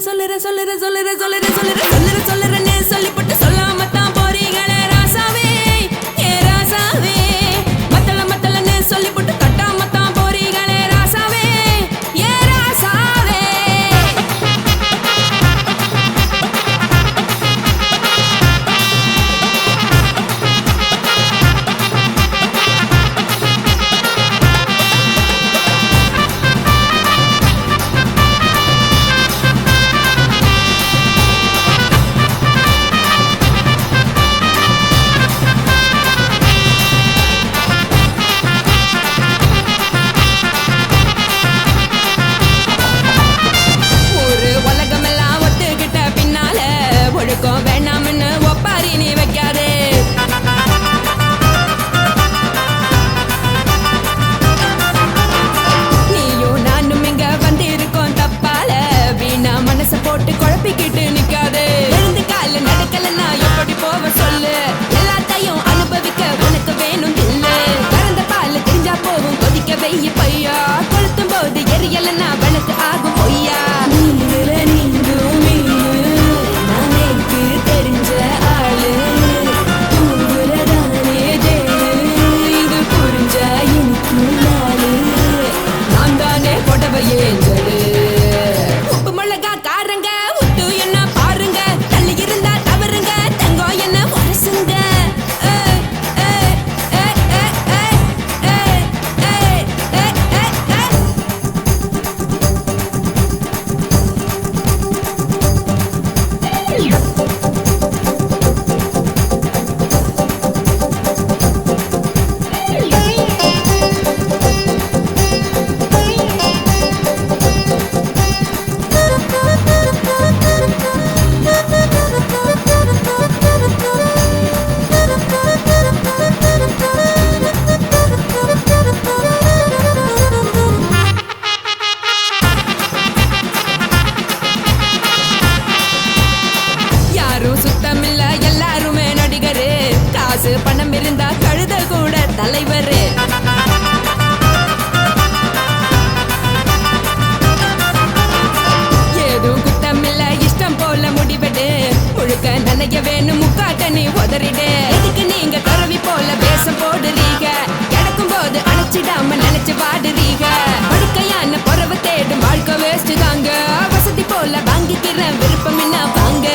சொல்லுறேன்னு சொல்லிப்பட்டு சொல்லாம தான் போறீங்களே ராசாவே ஏ ராசாவே மத்தளன்னு சொல்லிப்பட்டு தட்டாம தான் போறீங்களே ராசாவே ஏ ராசாவே வேணாம்னு ஒப்பாரி நீ வைக்காதே நீயும் நானும் இங்க வந்து இருக்கோம் தப்பால வீணா மனச போட்டு குழப்பிக்கிட்டு நிக்காதே எழுந்து கால நடக்கலன்னா எப்படி போவ சொல்லு எல்லாத்தையும் அனுபவிக்க உனக்கு வேணும் இல்ல கறந்த பால் தெரிஞ்சா போகும் கொதிக்க வெய்ய பையா கொளுத்தும் போது எரியலன்னா வனக்கு ஆகும் பொய்யா உப்பு மிளகா காரங்க உத்து என்ன பாருங்க தள்ளி இருந்தா தவறுங்க தங்கம் என்ன உரசுங்க சுத்தமில்ல எல்லாருமே நடிகரு காசு பணம் இருந்தா கழுத கூட தலைவரு ஏதும் குத்தமில்ல இஷ்டம் போல முடிவெடு முழுக்க நனைய வேணும் முக்காட்ட நீ உதறிடு எதுக்கு நீங்க கருவி போல பேசம் போடுறீங்க கிடக்கும் போது அணைச்சிடாம நினைச்சு வாடுறீங்க படுக்கையான பொறவை தேடும் வாழ்க்கை வேஸ்ட் தாங்க வசதி போல வாங்கிக்கிற விருப்பம் என்ன வாங்க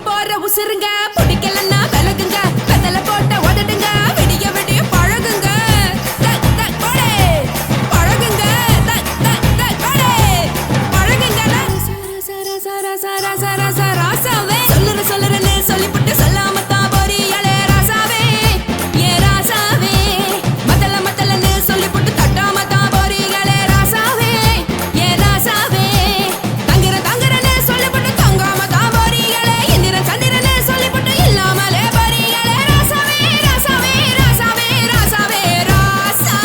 போற உசுருங்க பிடிக்கலன்னா விலகுங்க வெத்தல போட்ட உதடுங்க விடிய விடிய பழகுங்க பழகுங்க ராசாவே சொல்லுறேன்னு சொல்லிப்பட்டு சொல்லாம தான் போறீங்களே ராசாவே ஏ ராசாவே மத்தளன்னு சொல்லிப்பட்டு தட்டாம தான் போறீங்களே ராசாவே ஏ ராசாவே தங்குறேன்னு சொல்லிப்பட்டு தங்காம தான் போறீங்களே சந்திரனே சொல்லிப்பட்டு இல்லாமலே போறீங்களே ராசாவே ராசாவே ராசாவே ராசாவே ராசா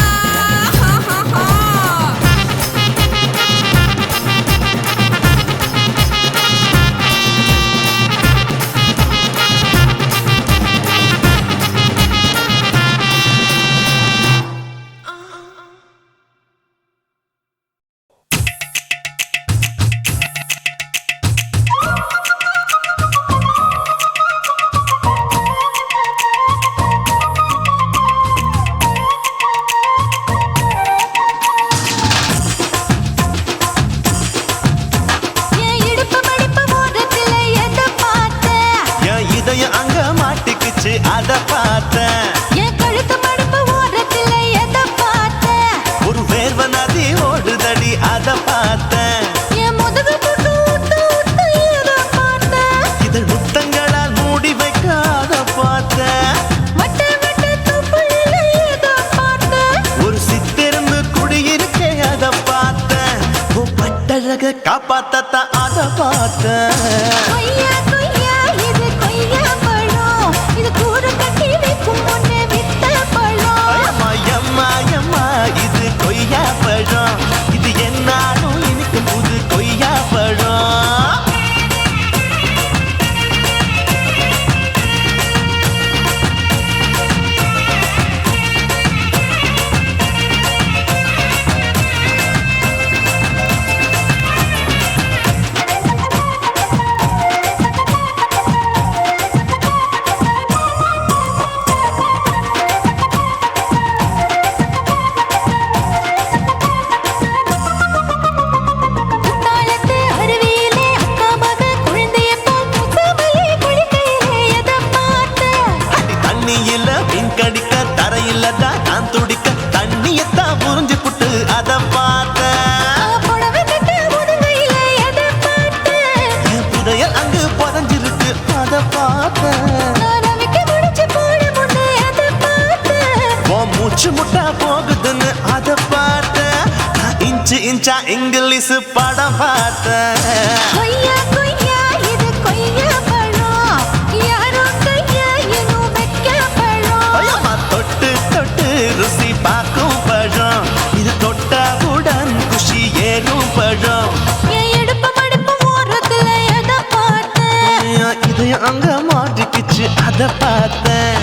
அத பார்த்தேன் என் கழுத்து மடுப்பு ஓரத்துல எத பார்த்தேன் ஒரு வேர்வ நதி ஓடுதடி அத பார்த்தேன் என் முதுகு புட்டு ஊத்து ஊத்து எத பார்த்தேன் இதழ் முத்தங்களால் மூடி வைக்க அத பார்த்தேன் வட்ட வட்ட தொப்புளில எத பார்த்தேன் ஒரு சித்திரந்து குடியிருக்கே அத பார்த்தேன் உன் பட்டழக காப்பாத்தத்தான் அத பார்த்தேன் கொய்யா கொய்யா இது கொய்யா பழம் இது கூட கட்டி வைக்கும் முன்னே வித்த பழம் அம்மா இது கொய்யா பழம் இது என்னாலும் இனிக்கும் புது கொய்யா பழம் அத பார்த்தேன். நான் அவிக்க முடிச்சு போட முன்னே அதை பார்த்தேன். உன் மூச்சு முட்டா போகுதுன்னு அத பார்த்தேன். நான் இன்ச்சு இன்ச்சா இங்கிலீஷ் படம் பார்த்தேன். கொய்யா கொய்யா இது கொய்யா பழம், யாரோ கையா இன்னும் வைக்க பழம். ஐயம்மா, தொட்டு தொட்டு ருசி பார்க்கும் பழம். இது தொட்டாவுடன் குஷி ஏறும் பழம். என் இடுப்பு மடுப்பு ஓரத்துல எதை பார்த்தேன். என் இதயம் அங்க மாட்டிக்கிச்சு அத பார்த்தேன்.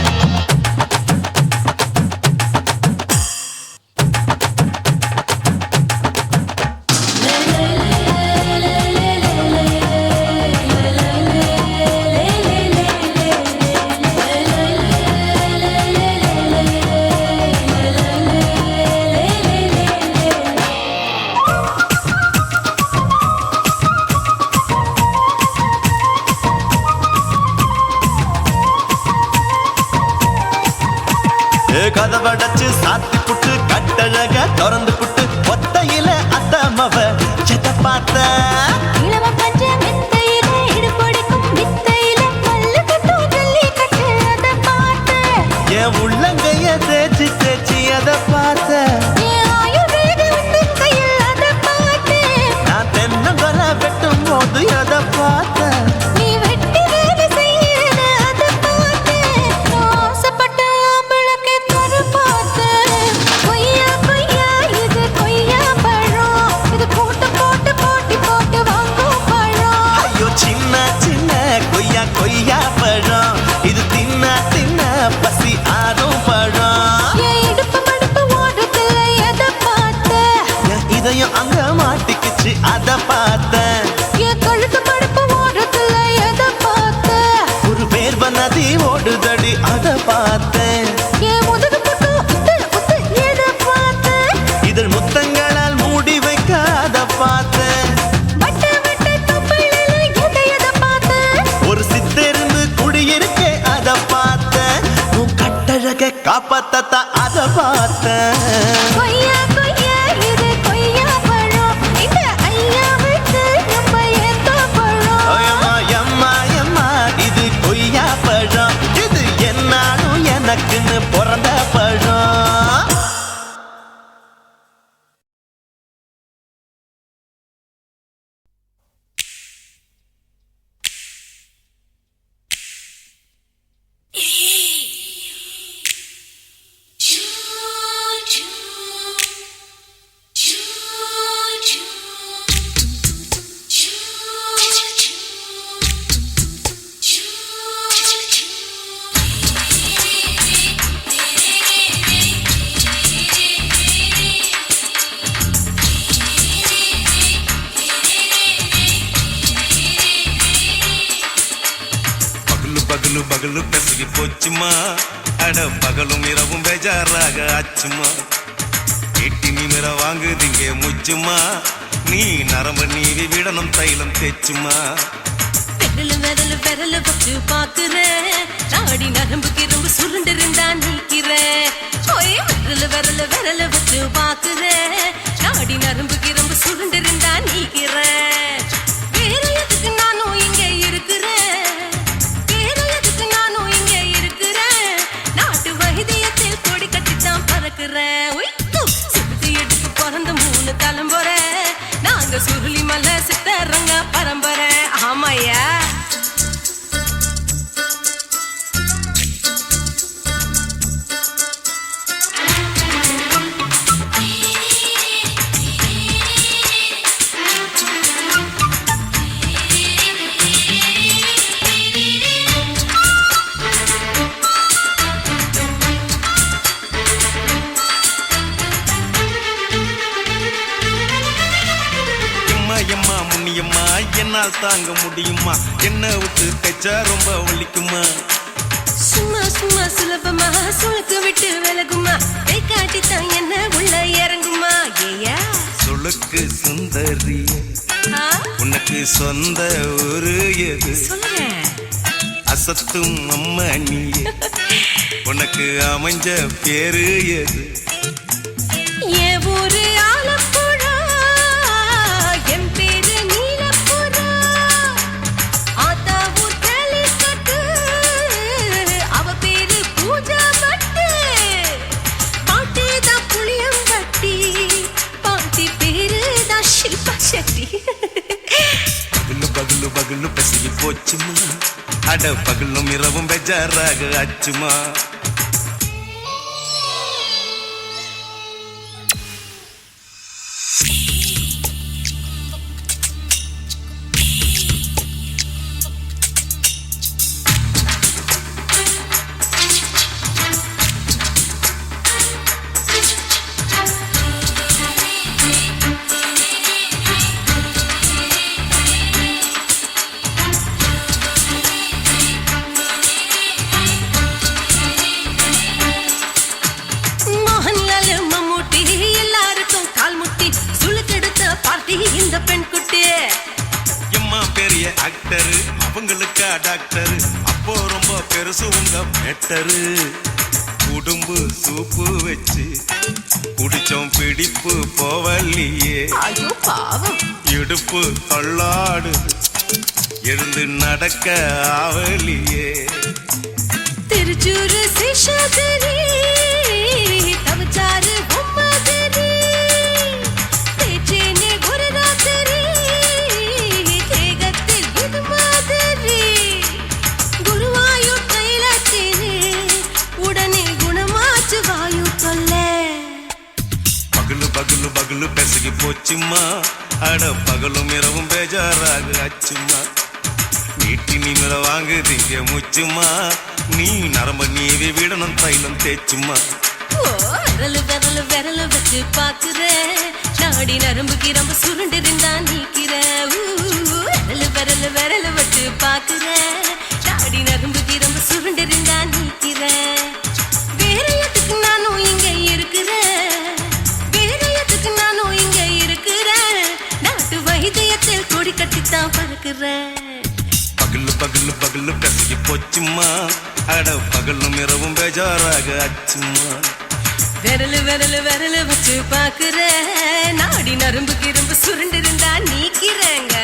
கதவடைச்சு சாத்தி புட்டு கட்டழக திறந்து புட்டு ஒத்தையில அத்தமவ செத்த பார்த்த. இளவ பஞ்ச மெத்தையில இடுப்பொடிக்கும் வித்தையில மல்லு கட்டும் ஜல்லி கட்டு அதை பார்த்தேன். என் உள்ளங்கைய தேய்ச்சி தேய்ச்சி அத பார்த்த. என் ஆயுர்வேத உந்தன் கையில் அதை பார்த்தேன். நான் தென்னங்கொலை வெட்டும் போது அத பார்த்த. நீ வெட்டி வேலை செய்யற அதை பார்த்தேன். நான் ஆசைப்பட்ட ஆம்பளுக்கு தர பார்த்தேன். கொய்யா கொய்யா இது கொய்யா பழம், இது போட்டு போட்டு போட்டி போட்டு வாங்கும் பழம். ஐயோ சின்ன சின்ன கொய்யா கொய்யா பழம். இது தின்ன தின்ன பசி ஆறும் பழம். என் இடுப்பு மடுப்பு ஓரத்துல எதை பார்த்தேன். என் இதயம் அங்க மாட்டிக்கிச்சு அத பார்த்தேன். என் கழுத்து மடுப்பு ஓரத்துல எதை பார்த்தேன். ஒரு வேர்வ நதி ஓடுதடி அத பார்த்தேன். என் முதுகு பக்கம் உத்து உத்து எதை பார்த்தேன். இதழ் முத்தங்களால் மூடி வைக்க அத பார்த்தேன். வட்ட வட்ட தொப்பையில எதை பார்த்தேன். ஒரு சித்தெருந்து குடியிருக்கே அத பார்த்தேன். உன் கட்டழக காப்பாத்தத்த அத பார்த்தேன். கொய்யா கொய்யா இது கொய்யா பழம், இந்த ஐயாவுக்கு நம்ம ஏத்த பழம். ஐயம்மா எம்மா எம்மா இது கொய்யா பழம். இது என்னாலும் எனக்குன்னு பிறந்த பழம். பகலு பகலு பெசகி போச்சுமா, அட பகலும் இரவும் பேஜாராக ஆச்சுமா. எட்டி நிமிர வாங்குதிங்க முச்சுமா, நீ நரம்பு நீவி விடணும் தைலம் தேச்சுமா. விரலு விரலு விரலு வச்சு பாக்குறேன், நாடி நரம்பு கிரம்பு சுருண்டு இருந்தா நீக்கிறேன். ஓய் விரலு விரலு விரலு வச்சு பாக்குறேன், நாடி நரம்பு கிரம்பு சுருண்டு இருந்தா நீக்கிறேன். வேற எதுக்கு நானும் இங்க இருக்கிறேன், வேற எதுக்கு நானும் இங்க இருக்கிறேன். நாட்டு வைத்தியத்தில் கொடி கட்டித்தான் பறக்கிறேன். சுத்தி எடுத்து பிறந்த 3 தலைமுறை, நாங்க சுருளி மலை சித்தரங்க பரம்பரை. ஆமாயா எம்மா முன்னியம்மா என்னால் தாங்க முடியுமா, என்ன விட்டு தைச்சா ரொம்ப வலிக்குமா. சும்மா சும்மா சுலபமா சுளுக்கு விட்டு விலகுமா, கை காட்டித்தான் என்ன உள்ள இறங்குமா. ஏயா சுளுக்கு சுந்தரி உனக்கு சொந்த ஊரு எது, சொல்றேன் அசத்தும் அம்மா நீ உனக்கு அமைஞ்ச பேரு எது. என் ஊரு ஆலப்புழா, என் பேரு நீலப்புறா. ஆத்தா ஊர் கேலிக்கட்டு, பகலு பெசகி போச்சுமா அட பகலும் இரவும் பெஜாராக ஆச்சுமா இந்த பெண் குட்டி எம்மா பெரிய ஆக்டரு அவங்களுக்கா டாக்டரு அப்போ ரொம்ப பெருசு உங்க மேட்டரு குடும்பு சூப்பு வச்சு குடிச்சோம் பிடிப்பு போவல்லையே ஐயோ பாவம் இடுப்பு தள்ளாடு எழுந்து நடக்க ஆவலியே திருச்சூரு சிஷாதிரி தவச்சாரு பொம்மாதிரி தேச்சேனே குருராத்திரி தேகத்தில் இது மாதிரி குருவாயூர் தைலத்தினே உடனே குணமாச்சு வாயு சொல்ல பகலு பகலு பகலு பெசகி போச்சுமா அட பகலும் இரவும் பேஜாராக ஆச்சுமா நீட்டி நீங்கள வாங்குதீங்க முச்சுமா நீ நரம்ப நீவி விடணும் தைலம் தேச்சுமா விரலு விரலு விரலு வச்சு பாக்குறேன் நாடி நரம்பு கிரம்பு சுருண்டு இருந்தா நீக்கிறேன் விரலு விரலு விரலு வச்சு பாக்குறேன் நாடி நரம்பு கிரம்பு சுருண்டு இருந்தா நீக்கிறேன் வேற எதுக்கு நானும் இங்க இருக்கிறேன் வேற எதுக்கு நானும் இங்க இருக்கிறேன் நாட்டு வைத்தியத்தில் கொடி கட்டித்தான் பறக்கிறேன் பகலு பகலு பகலு பெசகி போச்சுமா அட பகலும் இரவும் பேஜாராக ஆச்சுமா விரலு விரலு விரலு வச்சு பாக்குறேன் நாடி நரம்பு கிரம்பு சுருண்டு இருந்தா நீக்கிறேங்க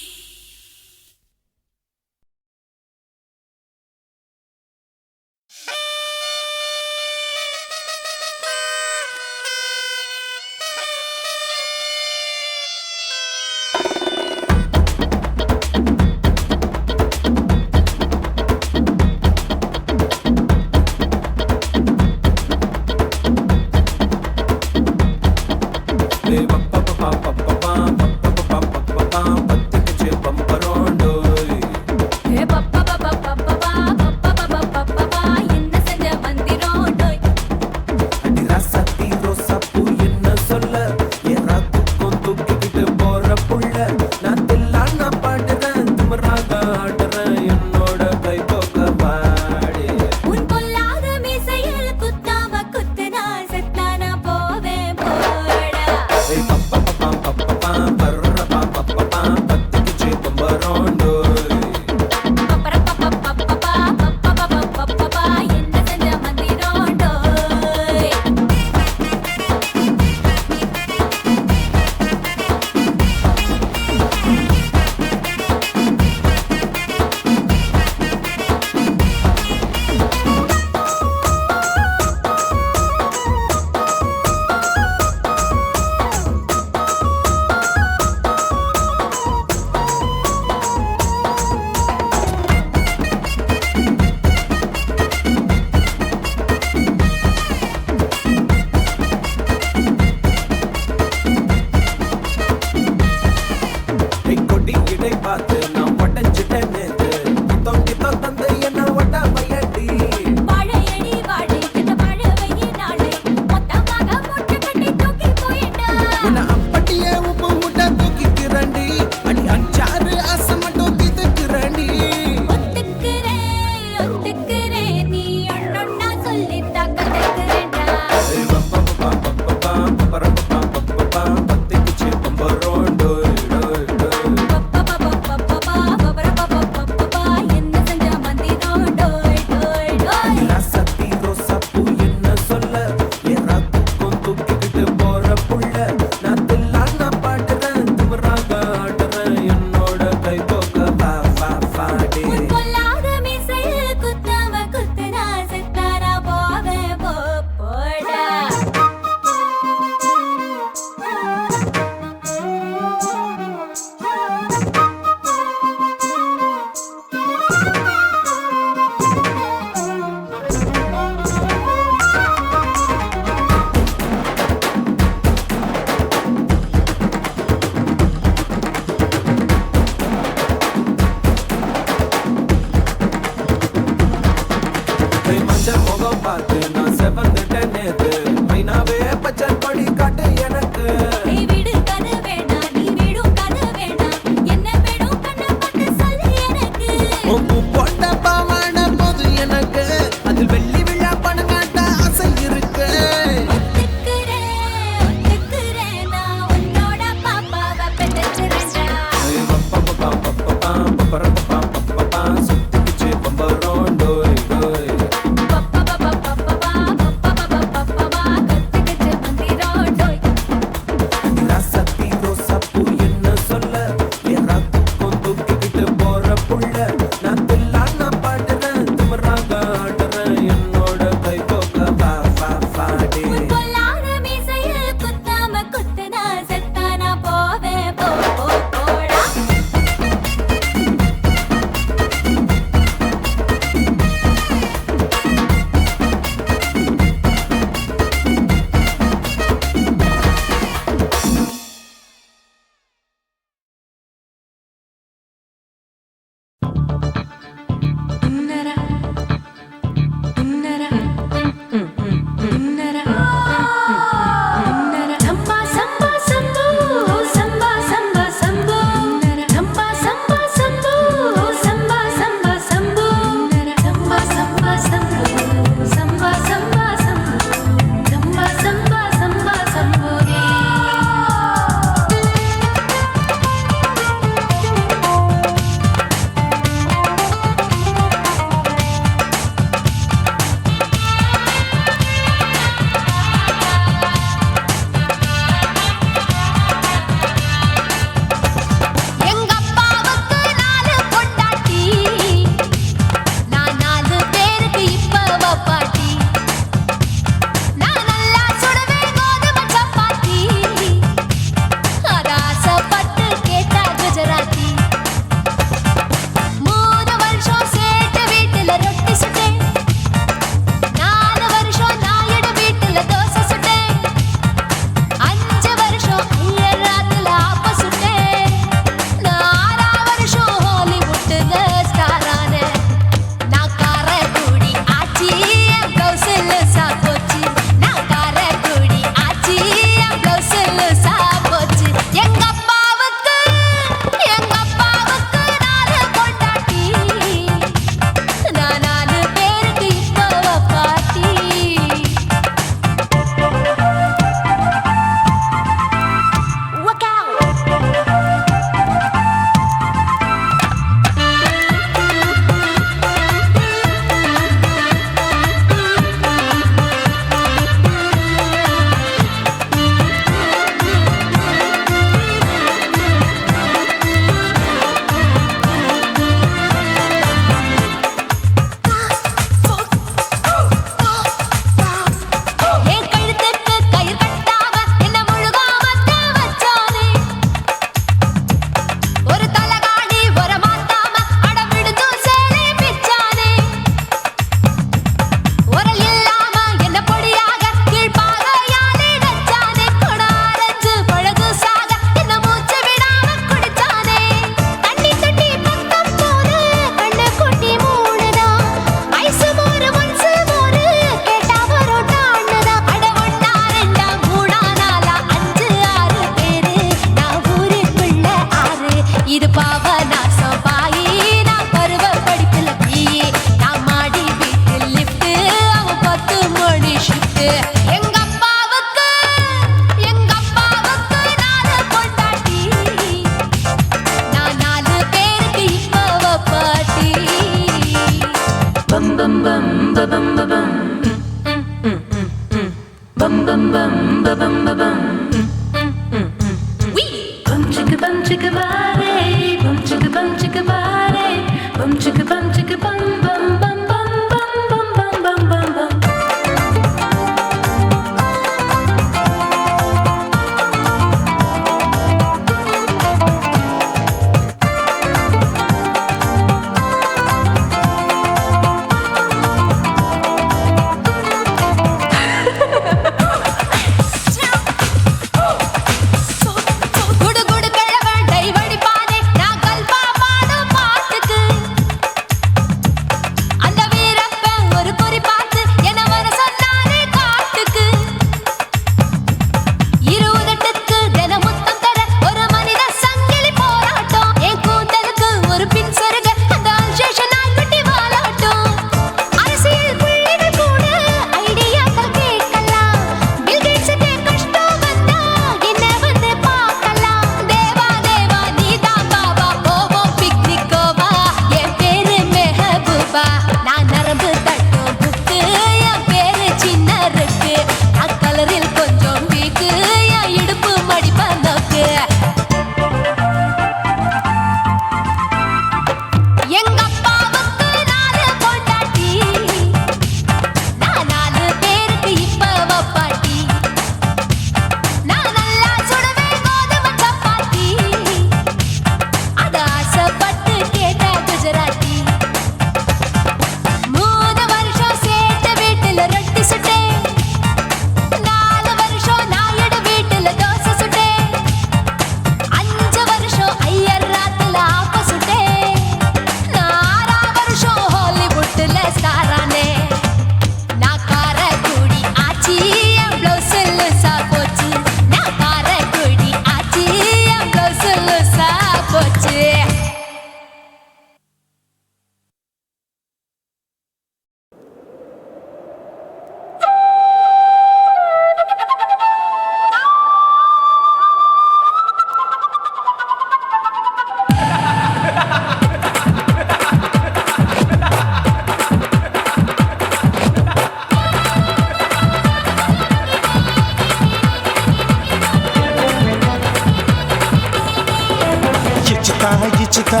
ఇచ్చుతా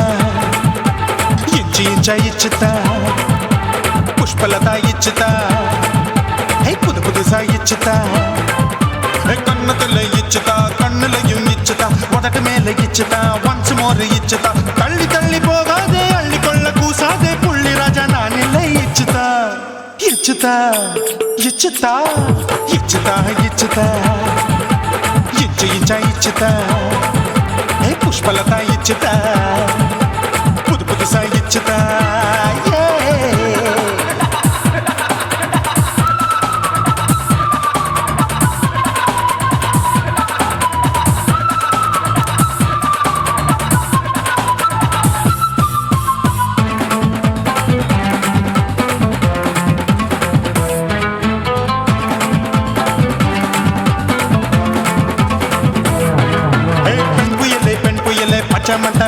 ఇంచి ఇంచా ఇచ్చుతా పుష్పలత ఇచ్చుతా హే పుదు పుదుసా ఇచ్చుతా కన్నతుల ఇచ్చుతా కన్నులயும் ఇచ్చుతా మొదటి మేల ఇచ్చుతా వన్స్ మోర్ ఇచ్చుతా తల్లి తల్లి పోగాదే అள்ளிకొళ్ళ కూసాదే పుల్లి రాజా నానిల్ల ఇచ్చుతా ఇచ్చుతా ఇచ్చుతా ఇచ్చుతా ఇచ్చుతా ఇంచు ఇంచా ఇచ్చుతా హే పుష్పలత ఇచ్చుతా పుదు పుదుసా ఇచ్చుతా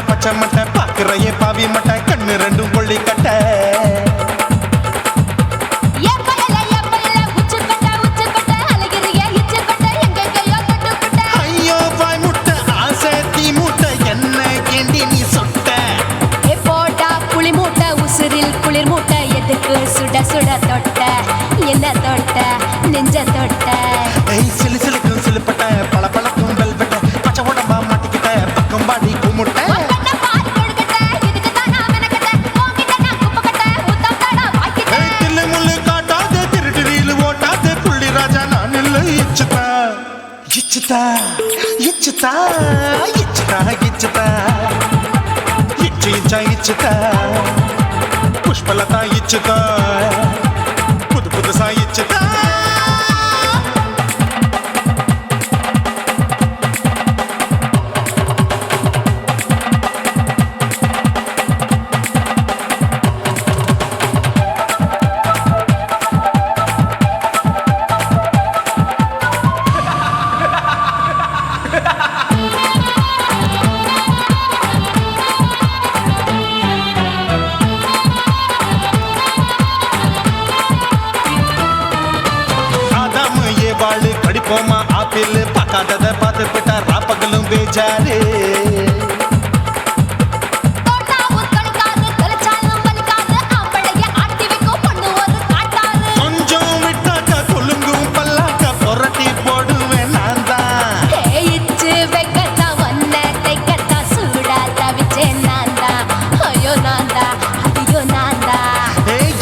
பச்சமட்ட பாக்குறையே பாவி மட்ட கண்ணு ரெண்டும் கொள்ளி கட்ட ஐயோ பாய் முட்டை ஆசை தீ மூட்டை என்ன கேண்டி நீ சொட்ட போட்டா புளி மூட்டை உசுரில் குளிர் மூட்டை எதுக்கு சுட சுட தொட்ட என்ன தொட்ட நெஞ்ச தொட்ட சிலு சிலுக்கும் சிலுப்பட்ட பல பழக்கும் வெல்வெட்ட பச்சை உடம்பா மாட்டிக்கிட்ட பக்கம் பாடி குமுட்ட ఇచ్చుతా ఇచ్చుతా ఇచ్చుతా ఇచ్చు ఇచ్చా ఇచ్చుతా పుష్పలత ఇచ్చుతా పుదు పుదుసా ఇచ్చుతా படிப்போமா ஆப்பிள் பார்க்காதத பார்த்து விட்டா ராப்பகலும் பேஜாரு கொஞ்சம் விட்டாக்க கொலுங்கும் பல்லாக்க புரட்டி போடுவேன் நான் தான் இச்சு வெக்கத்தா ஒன்ன தைக்கத்தா சூடா தவிச்சேன் நான் தான் ஐயோ நான் தான் ஐயோ நான் தான்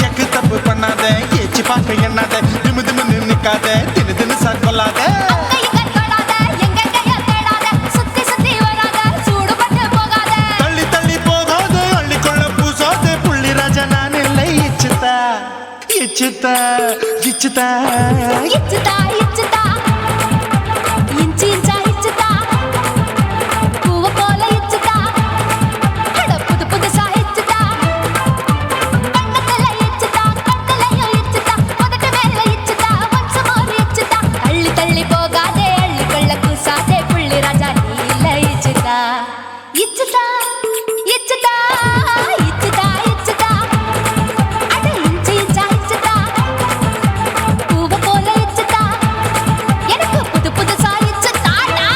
எக்கு தப்பு பண்ணாத ஏச்சி பார்க்க எண்ணாத திமு திமு நிக்காத தினு தினு சாக்கொள்ளாத தள்ளி தள்ளி போகாத அள்ளிக்கொள்ள பூசாத புள்ளி ராஜா நான் இல்லை இச்சுதா இச்சுதா இச்சுதா இச்சுதா இச்சுதா இஞ்சி இஞ்சா இச்சுதா பூவ போல இச்சுதா அட புது புதுசா இச்சுதா கண்ணத்துல இச்சுதா கண்ணலையும் இச்சுதா முதட்டு மேல இச்சுதா வம்ச மோர் இச்சுதா தள்ளி தள்ளி போகாதே அள்ளி கொள்ள கூசாதே புள்ளி ராஜா நீ இல்ல இச்சுதா இச்சுதா இச்சுதா இச்சுதா இச்சுதா அட இஞ்சி இஞ்சா இச்சுதா பூவ போல இச்சுதா எனக்கு புது புதுசா இச்சுதாடா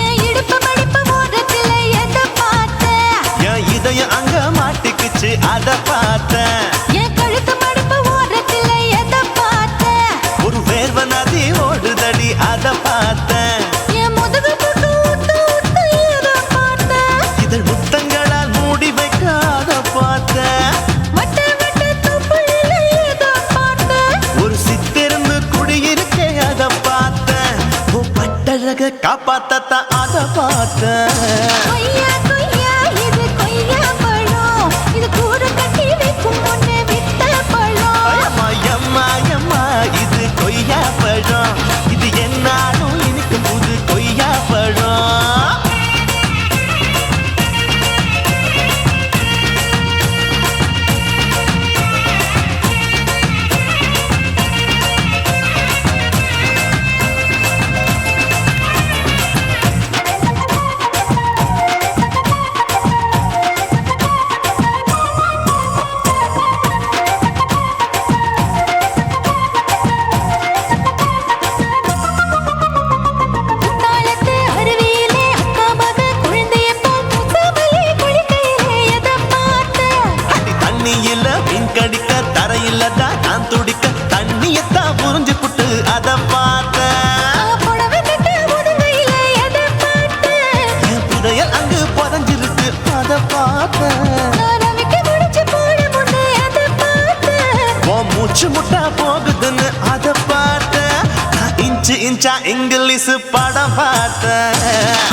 என் இடுப்பு மடிப்பு ஓரத்துல எதை பார்த்தேன் என் இதயம் அங்க மாட்டிக்குச்சு அத பார்த்தேன் என் கழுத்து மடிப்பு ஓரத்துல எதை பார்த்தேன் ஒரு வேர்வ நதி ஓடுதடி அத பார்த்தேன் என் முதுகு புட்டு ஊத்து ஊத்து எதை பார்த்தேன் இதழ் முத்தங்களால் மூடி வைக்க அத பார்த்தேன் வட்ட வட்ட தொப்புளில எதை பார்த்தேன் ஒரு சித்திருந்து குடியிருக்கே அத பார்த்தேன் உன் பட்டழக காப்பாத்தத்தான் அத பார்த்தேன் கொய்யா கொய்யா இது கொய்யா பழம் இது கூட கட்டி வைக்கும் முன்னே வித்த பழம் அம்மா எம்மா எம்மா இது கொய்யா பழம் இது என்னாலும் இனிக்கும் புது கொய்யா பழம் துடிக்க தண்ணியத்தான் புரிஞ்சு புட்டு அத பார்த்த புடவை கட்ட முதுகையில எதை பார்த்தேன்? என் புதையல் அங்கு புதஞ்சிருக்கு அத பார்த்த நான் ரவிக்கு முடிச்சு போட முன்னே எதை பார்த்தேன்? உன் மூச்சு முட்டா போகுதுன்னு அத பார்த்த நான் இன்ச்சு இன்ச்சா இங்கிலீஷ் படம் பார்த்தேன்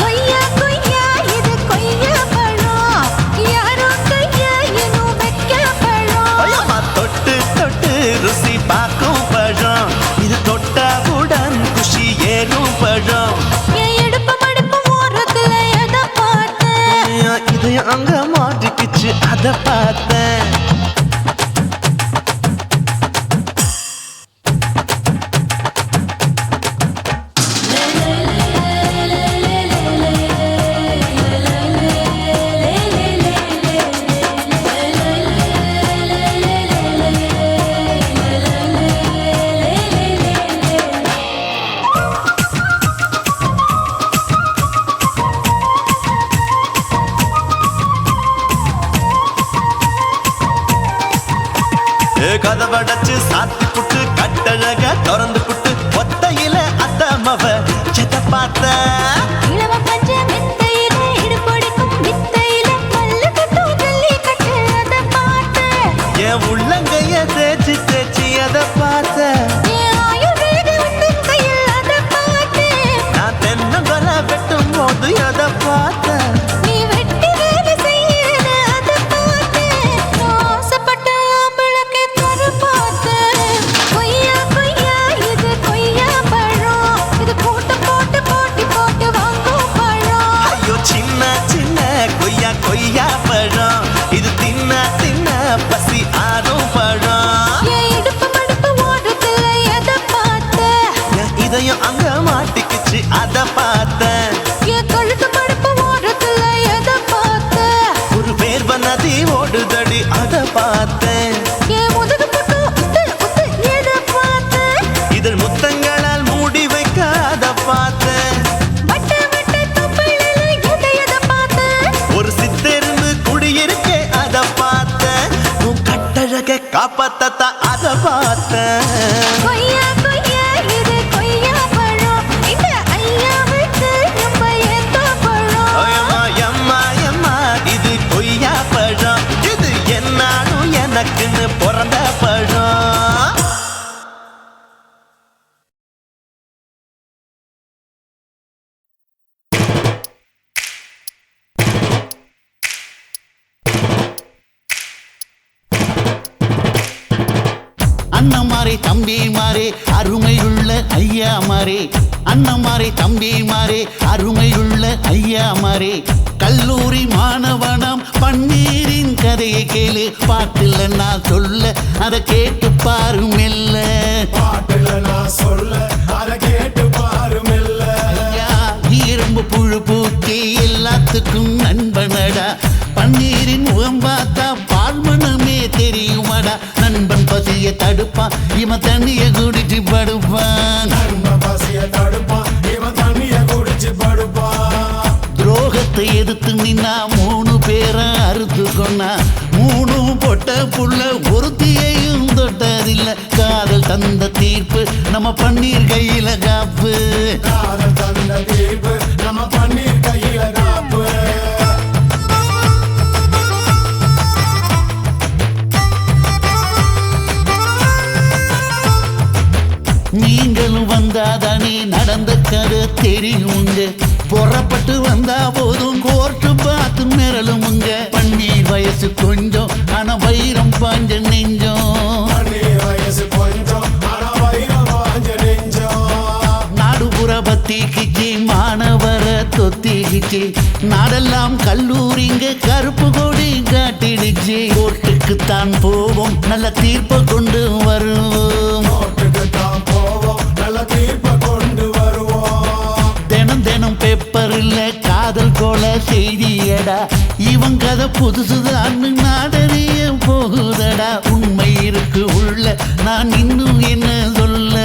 கொய்யா கொய்யா இது கொய்யா பழம், யாரோ கையா இன்னும் வைக்க பழம். ஐயம்மா தொட்டு தொட்டு ருசி பார்க்கும் பழம் இது தொட்டாவுடன் குஷி ஏறும் பழம் என் இடுப்பு மடுப்பு ஓரத்துல எதை பார்த்தேன்? என் இதயம் அங்க மாட்டிக்கிச்சு அத பார்த்தேன் கதவடைச்சு சாத்தி புட்டு கட்டழக திறந்து புட்டு ஒத்தையில அத்தமவ செத்த பார்த்த இளவ பஞ்ச மெத்தையில இடுப்பொடிக்கும் வித்தையில மல்லு கட்டும் ஜல்லிக்கட்டு அதை பார்த்தேன். என் உள்ளங்கைய தேய்ச்சி தேய்ச்சி அத பார்த்த என் ஆயுர்வேத உந்தன் கையில் அதை பார்த்தேன். நான் தென்னங்கொலை வெட்டும் போது அத பார்த்த நீ வெட்டி வேலை செய்யற அதை பார்த்தேன். நான் ஆசைப்பட்ட ஆம்பளுக்கு தர பார்த்தேன். கொய்யா கொய்யா இது கொய்யா பழம், இது போட்டு போட்டு போட்டி போட்டு வாங்கும் பழம். ஐயோ சின்ன சின்ன கொய்யா கொய்யா பழம் இது தின்ன தின்ன பசி ஆறும் பழம் என் இடுப்பு மடுப்பு ஓரத்துல எதை பார்த்தேன்? என் இதயம் அங்க மாட்டிக்கிச்சு அத பார்த்தேன் என் கழுத்து மடுப்பு ஓரத்துல எதை பார்த்தேன்? ஒரு வேர்வ நதி ஓடுதடி அத பார்த்தேன் என் முதுகு பக்கம் உத்து உத்து எதை பார்த்தேன்? இதழ் முத்தங்களால் மூடி வைக்க அத பார்த்தேன் வட்ட வட்ட தொப்பையில எதை பார்த்தேன்? ஒரு சித்தெரும்பு குடியிருக்கே அத பார்த்தேன் உன் கட்டழக காப்பாத்தத்தான் அத பார்த்தேன் கொய்யா கொய்யா இது கொய்யா பழம், இந்த ஐயாவுக்கு ரொம்ப ஏத்த பழம். ஐயம்மா எம்மா எம்மா இது கொய்யா பழம் இது என்னாலும் எனக்குன்னு பிறந்த பழம் அண்ணமாரே தம்பி மாறே அருமையுள்ள ஐயா மாறே அண்ணமாரே தம்பி மாறே அருமையுள்ள ஐயா மாறே கல்லூரி மாணவனாம் பன்னீரின் கதையை கேளு பாட்டுல நான் சொல்ல அதை கேட்டு பாரு மெல்ல ஐயா இரும்பு புழு பூச்சி எல்லாத்துக்கும் நண்பனடா பன்னீரின் முகம் பார்த்தா பால்மனமே தெரியுமாடா நண்பன் பசிய தடுப்பான் இவன் தண்ணிய குடிச்சு படுப்பான் துரோகத்தை எதிர்த்து நின்னா 3 பேரை அறுத்து கொண்டா 3 பொட்ட புள்ள ஒருத்தியையும் தொட்டதில்லை காதல் தந்த தீர்ப்பு நம்ம பன்னீர் கையில காப்பு நீங்களும் வந்தாதானே நடந்த கதை தெரியுங்க புறப்பட்டு வந்தா போதும் கோர்ட்டு பார்த்து மிரளுமுங்க பன்னீர் வயசு கொஞ்சம் ஆனா வைரம் பாஞ்ச நெஞ்சம் நாடுபுற பத்திக்கிச்சு மாணவரை தொத்திக்கிச்சு நாடெல்லாம் கல்லூரிங்க கருப்பு கொடி காட்டிடுச்சு கோர்ட்டுக்குத்தான் போவோம் நல்ல தீர்ப்பை கொண்டு வருவோம் தினம் தினம் பேப்பர்ல காதல் கொலை செய்தியடா இவன் கதை புதுசுதான் நாடறிய போகுதடா உண்மை இருக்கு உள்ள நான் இன்னும் என்ன சொல்ல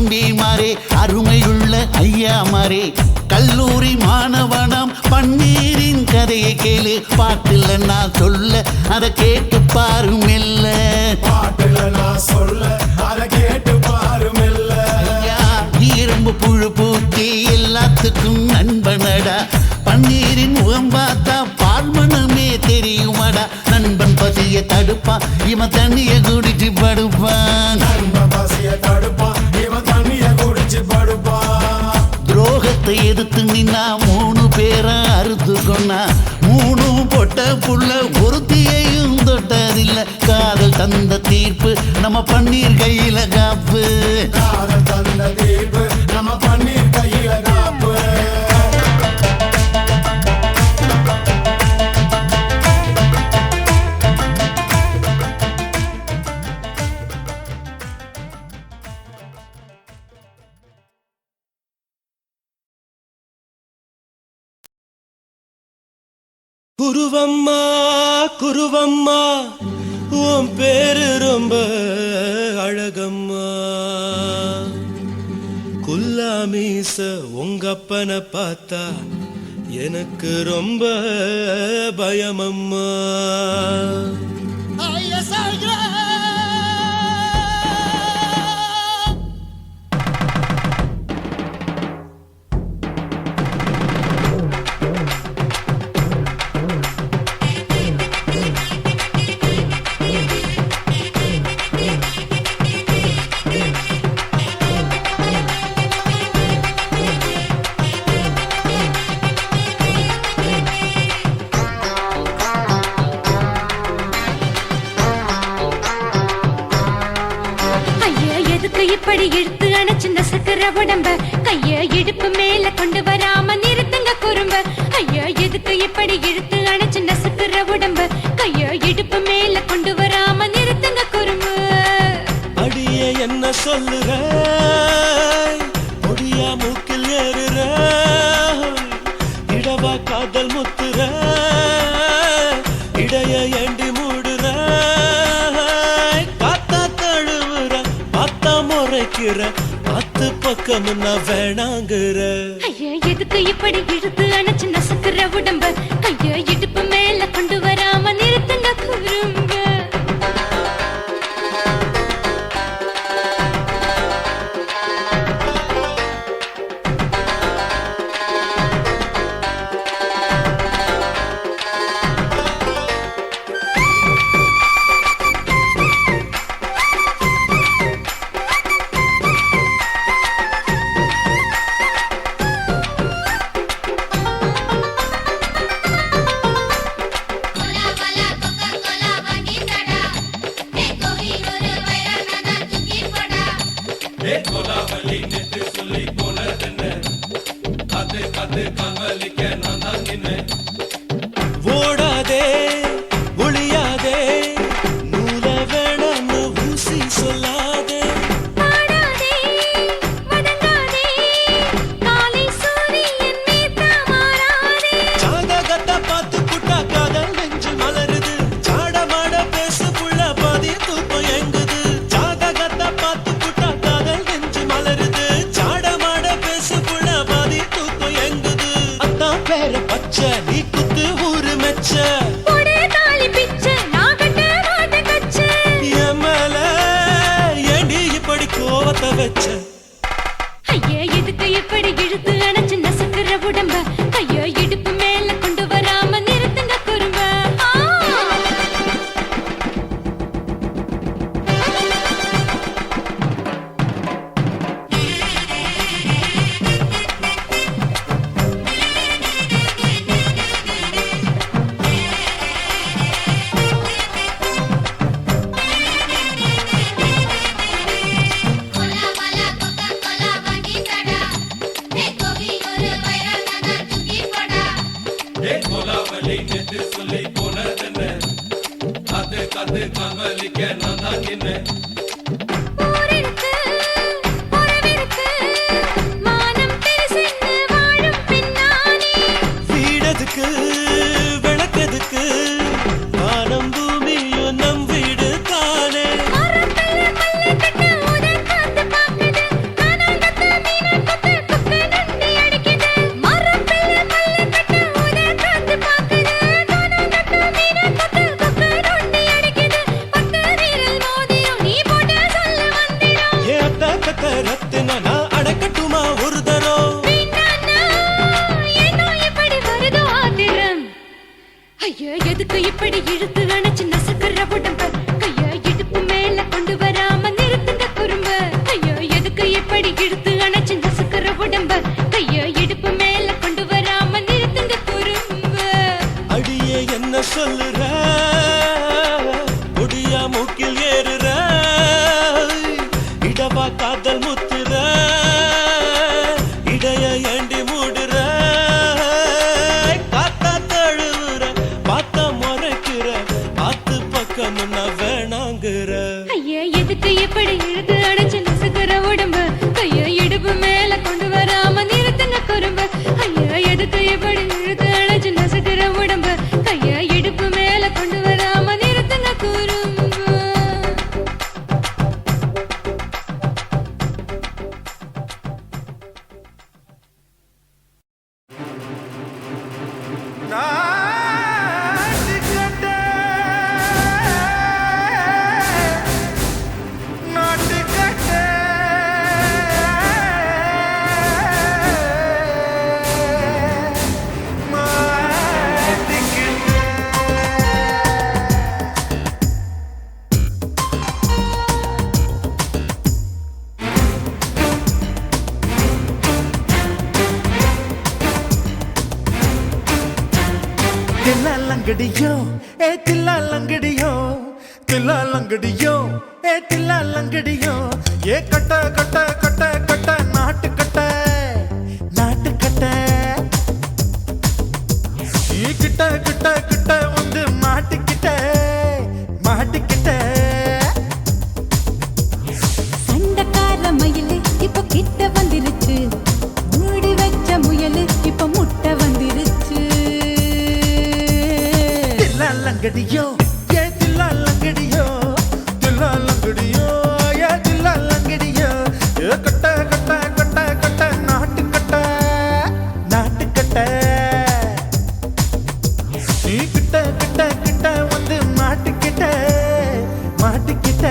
தம்பிமாரே அருமையுள்ள ஐயாமாரே கல்லூரி மாணவனாம் பன்னீரின் கதையை கேளு பாட்டுல நான் சொல்ல அதை கேட்டு பாரு மெல்ல ஐயா இரும்பு புழு பூச்சி எல்லாத்துக்கும் நண்பனடா பன்னீரின் முகம் பார்த்தா பால்மனமே தெரியுமாடா நண்பன் பசிய தடுப்பான் இவன் தண்ணிய குடிச்சு படுப்பான் துரோகத்தை எதிர்த்து நின்னா 3 பேரை அறுத்து கொன்னா 3 பொட்ட புள்ள ஒருத்தியையும் தொட்டதில்லை காதல் தந்த தீர்ப்பு நம்ம பன்னீர் கையில காப்பு குருவம்மா குருவம்மா உன் பேரு ரொம்ப அழகம்மா குல்லாமீச உங்க அப்பனை பார்த்தா எனக்கு ரொம்ப பயமம்மா இப்படி இழுத்து அணைச்சு நசுக்கிற உடம்ப கைய இடுப்பு மேல கொண்டு வராம நிறுத்துங்க குறும்ப ஐயா எதுக்கு இப்படி இழுத்து அணைச்சு நசுக்கிற உடம்ப கைய இடுப்பு மேல கொண்டு வராம நிறுத்துங்க குறும்பு அடியே என்ன சொல்லுற ஒடியா மூக்கில் ஏறுற இடவா காதல் முத்துற இடைய ஏண்டி மூடுற காத்தா தழுவுற பார்த்தா முறைக்கிற பத்து பக்கம் நான் வேணாங்குற ஐயா எதுக்கு இப்படி இழுத்து அணைச்சு நசுக்கிற உடம்ப கைய இடுப்பு மேல கொண்டு வராம நிறுத்துங்க குறும்ப ஓடாதே ஒளியாதே நூல வேணான்னு ஊசி சொல்லாதே ஜாதகத்தை பார்த்து புட்டா காதல் நெஞ்சு மலருது சாடமாட பேசு புள்ள பாதி தூக்கம் எங்குது ஜாதகத்தை பார்த்து புட்டா காதல் நெஞ்சு மலருது சாடமாட பேசு புள்ள பாதி தூக்கம் எங்குது அத்தான் பேர பச்சை நீ குத்து ஊரு மெச்ச கோவத்தை வச்ச ஐயா எதுக்கு இப்படி இழுத்து அணைச்சு நசுக்கிற உடம்ப கைய இடுப்பு மேல கொண்டு வராம நிறுத்துங்க குறும்ப வீடதுக்கு விளக்கதுக்கு வானம் பூமியும் நம் வீடு தானே மரத்துல மல்லி கட்ட உதை காத்து பாக்குது லங்கடியோ ஏ தில்லா லங்கடியோ தில்லா லங்கடியோ ஏ தில்லா லங்கடியோ ஏ கட்ட கட்ட கட்ட கட்ட நாட்டு கட்ட நாட்டு கட்ட நீ கிட்ட கிட்ட கிட்ட வந்து மாட்டிக்கிட்ட மாட்டிக்கிட்ட சண்டக்கார மயிலு இப்ப கிட்ட வந்துருச்சு மூடி வச்ச முயலு இப்ப முட்டை வந்துருச்சு தில்லா லங்கடியோ ஏ தில்லா லங்கடியோ தில்லா லங்கடியோ ஏ தில்லா லங்கடியோ ஏ கட்ட கட்ட கட்ட கட்ட நாட்டு கட்ட நாட்டு கட்ட நீ கிட்ட கிட்ட கிட்ட வந்து மாட்டிக்கிட்ட மாட்டிக்கிட்ட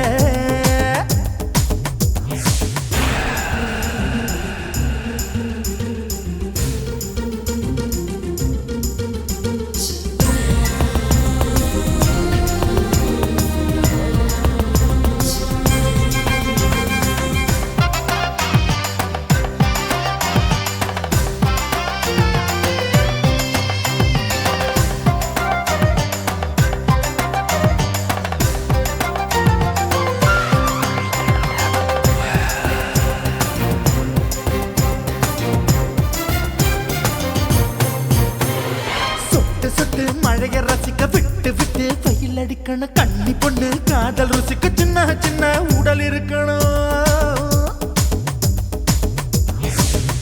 சொட்டு சொட்டு மழைய ரசிக்க விட்டு விட்டு வெயில் அடிக்கணும் கண்ணி பொண்ணு காதல் ருசிக்க சின்ன சின்ன உடல் இருக்கணும்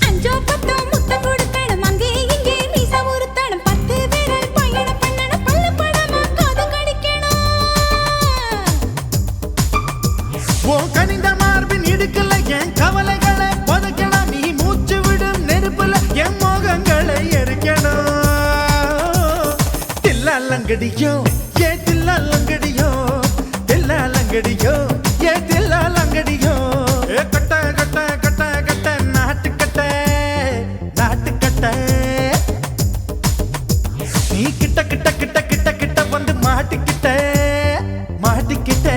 அஞ்சோ பத்தோ முத்தம் கொடுக்கணும் அங்கே இங்கே மீச உறுத்தணும் 10 விரல் பயணம் பண்ணணும் பல்ல படமா காது கடிக்கணும் உன் கனிந்த மார்பின் இடுக்கல என் கவலைகளை புதைக்கணும் நீ மூச்சு விடும் நெருப்புல என் மோகங்களை எரிக்கணும் தில்லா லங்கடியோ ஏ தில்லா லங்கடியோ தில்லா லங்கடியோ ஏ தில்லா லங்கடியோ ஏ கட்ட கட்ட கட்ட கட்ட நாட்டு கட்ட நாட்டு கட்ட நீ கிட்ட கிட்ட கிட்ட கிட்ட கிட்ட வந்து மாட்டிக்கிட்ட மாட்டிக்கிட்ட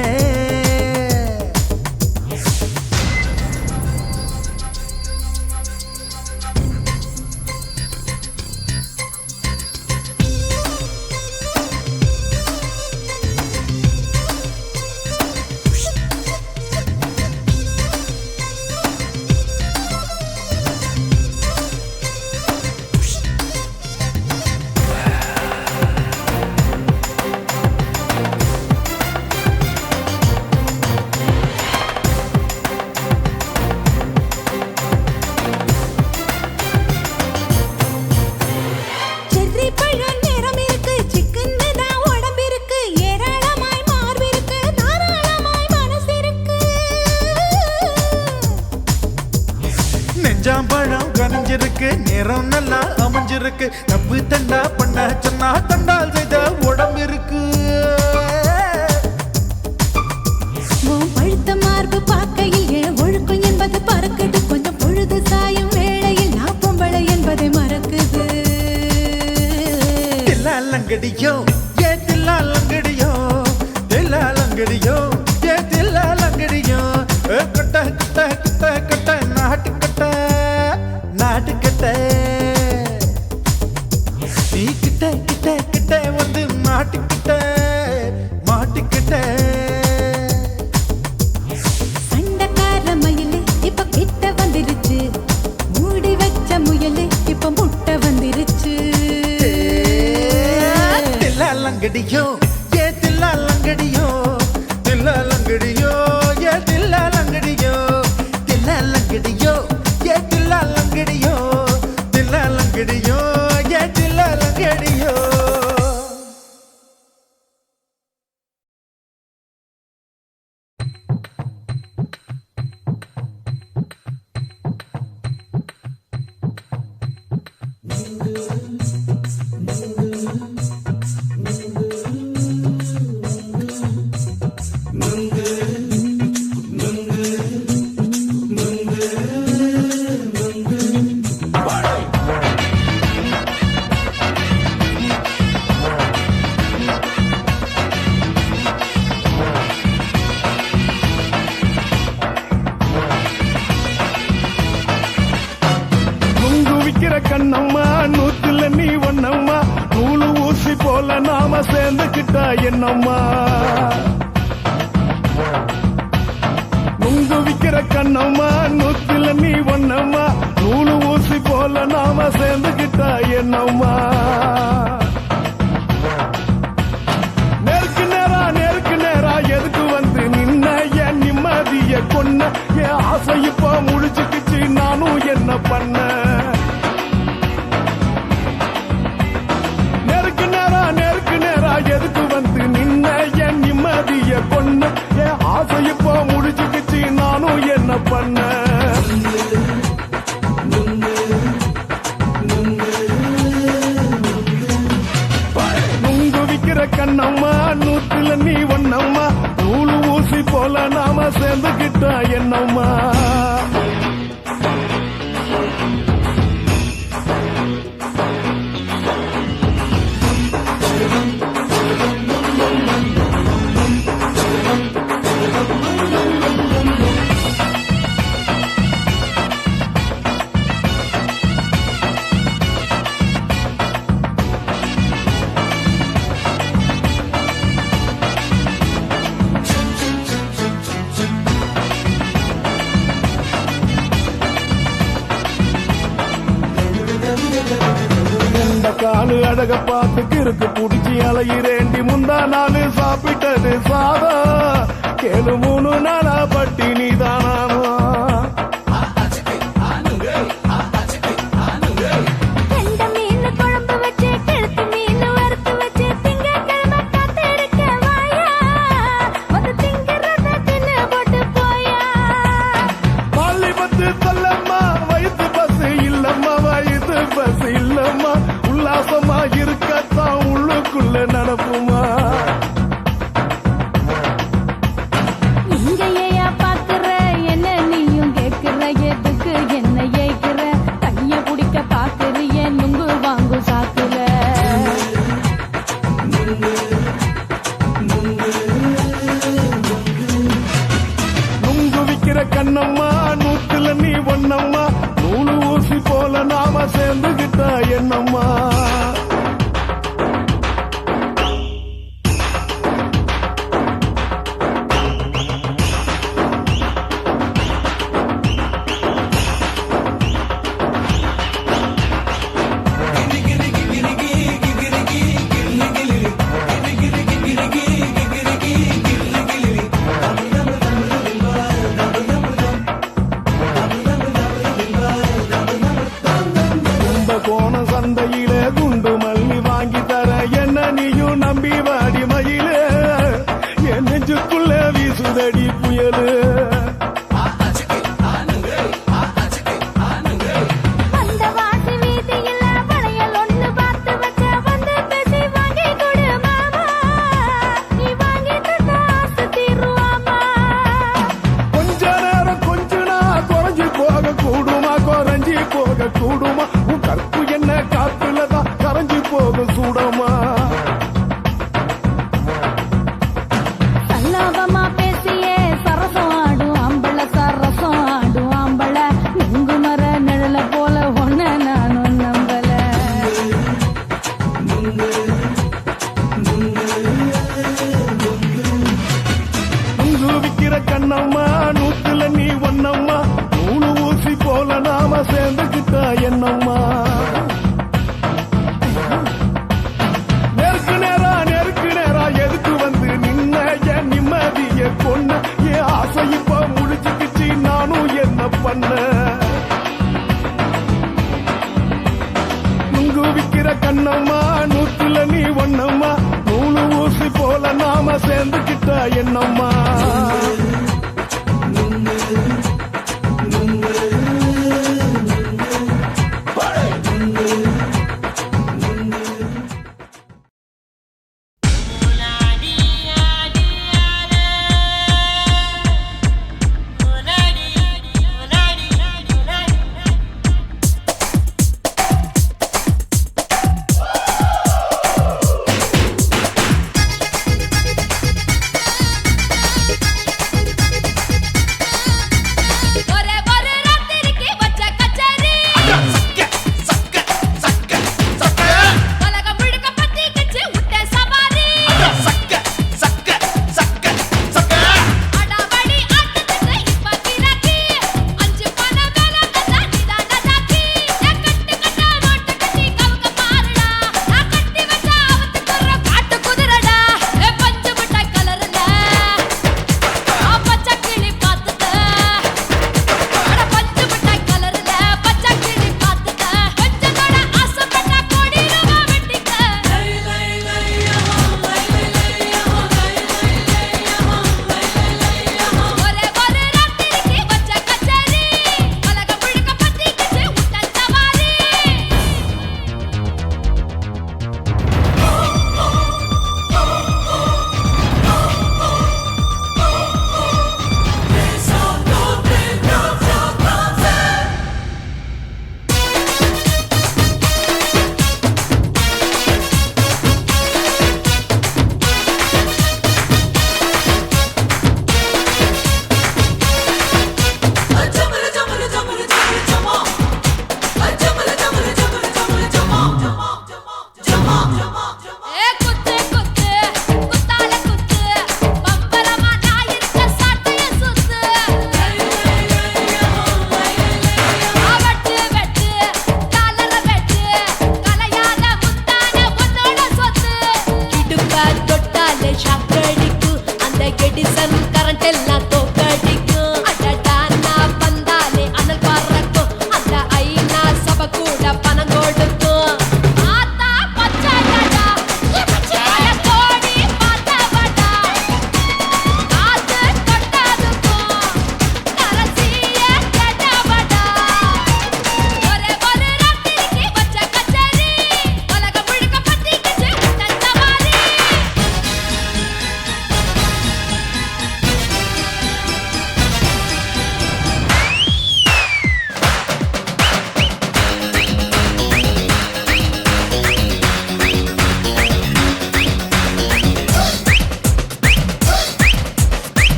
செர்ரி பழம் நிறம் இருக்கு சிக்கன்னு தான் உடம்பு இருக்கு ஏராளமாய் மார்பு இருக்கு தாராளமாய் மனசு இருக்கு நெஞ்சாம்பழம் கனிஞ்சிருக்கு நிறம் நல்லா அமைஞ்சிருக்கு தப்பு தண்டா பண்ண சொன்னா தண்டால் செய்த உடம்பு இருக்கு உன் பழுத்த மார்பு பார்க்கையில் என் ஒழுக்கம் என்பது பறக்குது கொஞ்சம் பொழுது சாயும் வேளையில் நான் பொம்பளை என்பதை மறக்குது தில்லா லங்கடியோ ஏ தில்லா லங்கடியோ தில்லா லங்கடியோ ஏ தில்லா லங்கடியோ ஏ கட்ட கட்ட கட்ட கட்ட நாட்டு கட்ட நாட்டு கட்ட நீ கிட்ட கிட்ட கிட்ட வந்து மாட்டிக்கிட்ட மாட்டிக்கிட்ட சண்டக்கார மயிலு இப்ப கிட்ட வந்துருச்சு மூடி வச்ச முயலு இப்ப முட்டை வந்துருச்சு தில்லா லங்கடியோ ஏ தில்லா லங்கடியோ தில்லா லங்கடியோ ஏ தில்லா லங்கடியோ தில்லா லங்கடியோ ஏ தில்லா லங்கடியோ தில்லா லங்கடியோ ஏ தில்லா லங்கடியோ விக்கிற கண்ணம்மா நூத்துல நீ ஒண்ணம்மா நூலு ஊசி போல நாம சேர்ந்துக்கிட்டா என்னம்மா நுங்கு விக்கிற கண்ணம்மா நூத்துல நீ ஒண்ணம்மா நூலு ஊசி போல நாம சேர்ந்துக்கிட்டா என்னம்மா நேருக்கு நேரா எதுக்கு வந்து நின்ன என் நிம்மதிய கொன்ன என் ஆசை இப்ப முடிச்சுக்கிச்சு நானும் என்ன பண்ண நேருக்கு நேரா எதுக்கு வந்து நின்ன என் நிம்மதிய கொன்ன என் ஆசை இப்ப முடிச்சுக்கிச்சு நானும் என்ன பண்ண நுங்கு விக்கிற கண்ணம்மா நூத்துல நீ ஒண்ணம்மா நூலு ஊசி போல நாம சேர்ந்துக்கிட்டா என்னம்மா காலு அழக பார்த்து கிறுக்கு புடிச்சி அலையிறேண்டி முந்தா நாலு சாப்பிட்டது சாதம் கேளு 3 நாளா பட்டினி தானாமா கெண்ட மீன் குழம்பு வச்சு கெளுத்து மீன் வறுத்து வச்சு திங்கட்கிழமை காத்திருக்க வாயா வந்து திங்கிறத தின்னு போட்டு போயா பள்ளி பத்து தள்ளம்மா வயிற்று பசு இல்லம்மா வயிற்று பசு இல்லம்மா உல்லாசமா இருக்கத்தான் உள்ளுக்குள்ள நடப்புமா இங்கேயா பாக்குற என்ன நீயும் கேக்குற எதுக்கு என்ன ஏய்க்கிற கைய பிடிக்க பாக்குறிய நுங்கு வாங்கு சாக்குற நுங்கு விக்கிற கண்ணம்மா நூத்துல நீ ஒண்ணம்மா நூலு ஊசி போல நாம சேர்ந்துகிட்டா என்னம்மா கோண சந்தையிலே குண்டு மல்லி வாங்கி தர என்ன நீயும் நம்பி வாடி மயிலே என் நெஞ்சுக்குள்ள வீசுதடி புயலு அந்த வாசி வீதியில வளையல் ஒண்ணு பார்த்து வச்ச வந்து பேசி வாங்கி கொடு மாமா நீ வாங்கி தந்தா ஆசை தீருவாமா கொஞ்ச நேரம் கொஞ்சனா குறைஞ்சி போக கூடுமா குறைஞ்சி போக கூடுமா உன் கற்பு என்ன காத்துலதான் கரைஞ்சி போக சூடமா சல்லாபமா பேசியே சரசம் ஆடும் ஆம்பள சரசம் ஆடும் ஆம்பள நுங்கு மர நிழல போல ஒன்ன நானும் நம்பல நுங்கு விக்கிற கண்ணம்மா நூத்துல நீ ஒண்ணம்மா நூலு ஊசி போல நாம சேர்ந்துக்கிட்டா என்னம்மா நேருக்கு நேரா எதுக்கு வந்து நின்ன என் நிம்மதிய கொன்ன என் ஆசை இப்ப முடிச்சுக்கிச்சு நானும் என்ன பண்ண நுங்கு விக்கிற கண்ணம்மா நூத்துல நீ ஒண்ணம்மா நூலு ஊசி போல நாம சேர்ந்துக்கிட்டா என்னம்மா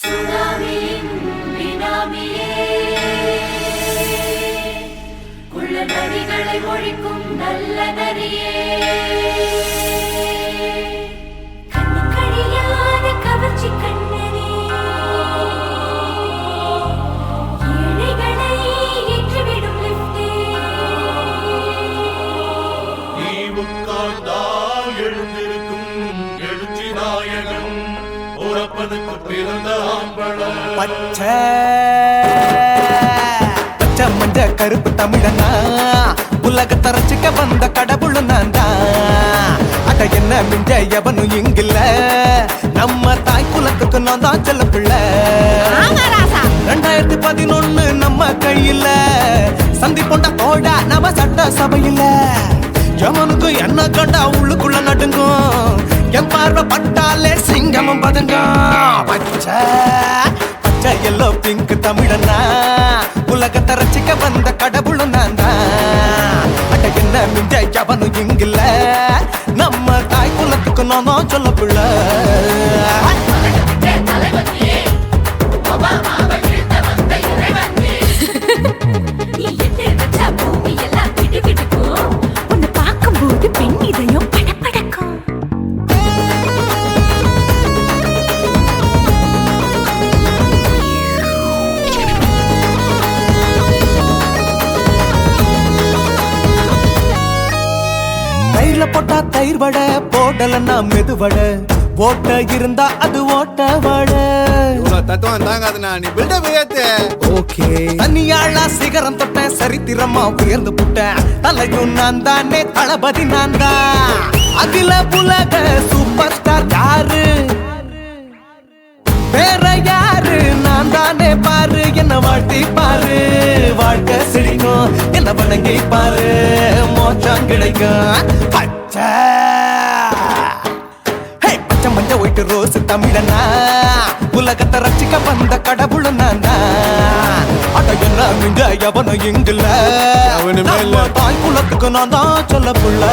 சுனாமியின் பினாமியே குள்ள நரிகளை ஒழிக்கும் நல்ல நரியே கண்ணுக்கழியாத கவர்ச்சி கண்ணனே ஏழைகளை ஏற்றிவிடும் லிஃப்டே நீ உட்கார்ந்தால் எழுந்திருக்கும் எழுச்சி நாயகன் உறப்பனுக்கு பிறந்த ஆம்பளம் பச்சை பச்சை மஞ்ச கருப்பு தமிழனா உலகத்தை ரசிக்க வந்த கடவுள் நான் தான். அட என்ன மிஞ்ச எவனும் இங்கில்ல நம்ம தாய் குலத்துக்கு நான் தான் செல்ல பிள்ளை. 2011 நம்ம கையில சந்தி போட்ட தோட நம்ம சட்ட சபையில எவனுக்கு என்ன கண்டா உள்ளுக்குள்ள நடுங்கும் என் பார்வை பட்டாலே சிங்கமும் பதுங்கும். பச்சை பச்சை எல்லோ பிங்க் தமிழனா உலகத்தை ரசிக்க வந்த கடவுளும் நான் தான். அட என்ன மிஞ்ச எவனும் இங்கில்ல நம்ம தாய் குலத்துக்கு நான் தான் சொல்ல பிள்ளை. நீ எட்டு வச்ச பூமி எல்லாம் விட்டு விட்டுக்கும் உன்னை பார்க்கும்போது பெண் இதயம் படபடக்கும் தயிர்ல போட்டா தயிர் வடை போடலன்னா மெதுவடை ஓட்ட இருந்தா அது ஓட்ட வடை. தத்துவம் தாங்காதுண்ணா நீ பில்டப் ஏத்து ஓகே தனியாளா சிகரம் தொட்டேன் சரித்திரமா உயர்ந்து புட்டேன் தலையும் நான் தானே தளபதி நான் தான். அகில உலக சூப்பர் ஸ்டார் யாரு வேற யாரு நான் தானே பாரு என்ன வாழ்த்தி பாரு வாழ்க்கை சிரிக்கும் என்ன வணங்கி பாரு மோச்சம் கிடைக்கும். பச்சை பச்சை மஞ்ச ஒயிட்டு ரோஸ் தமிழனா உலகத்தை ரசிக்க வந்த கடவுள் நான் தான். அட என்ன மிஞ்ச எவனும் இங்கில்ல அவனுமே இல்ல. நம்ம தாய் குலத்துக்கு நான் தான் சொல்ல புள்ள.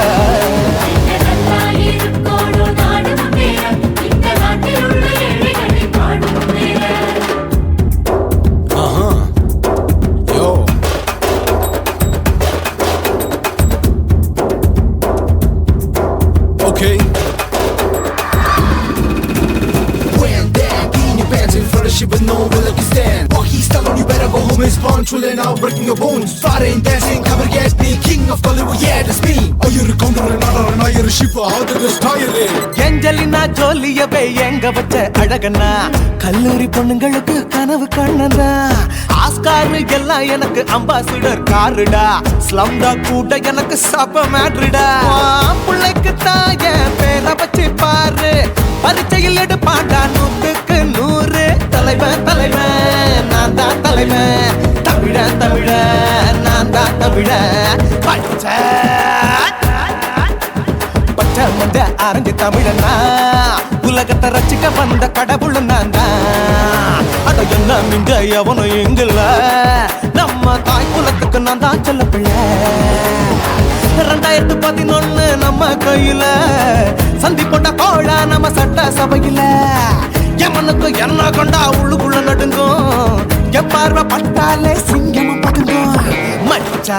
Okay. When that in your pants in front of shit with no will you stand. Walk he's telling you better go home and spawn chilling out breaking your bones. Fighting dancing cover gas be king of Hollywood yeah that's me. Oh you're a counter and you're a ship how did this tire Angelina ஜோலியவே எங்க வச்ச அழகனா கல்லூரி பொண்ணுங்களுக்கு கனவு கண்ணனா Oscar எல்லாம் எனக்கு ambassador காருடா ஸ்லம்டா கூட எனக்கு சப்ப மேட்ருடா. பிள்ளைக்கு தாய பேரை வச்சு பாரு பரீட்சையில் எடுப்பாண்டா 100க்கு 100 தலைவன் தலைவன் நான் தான் தலைவன் தமிழன் தமிழன் நான் தான் தமிழன். பச்சை பச்சை மஞ்ச ஆரஞ்சு தமிழனா உலகத்தை ரசிக்க வந்த கடவுள் நான் தான். அட என்ன மிஞ்ச எவனும் எங்கில்ல நம்ம தாய் குலத்துக்கு நான் தான் சொல்ல பிள்ளை. 2011 நம்ம கையில சந்தி போட்ட கோழா நம்ம சட்ட சபையில எவனுக்கு என்ன கொண்டா உள்ளுக்குள்ள நடுங்கும் என் பார்வை பட்டாலே சிங்கமும் பதுங்கும். மச்சா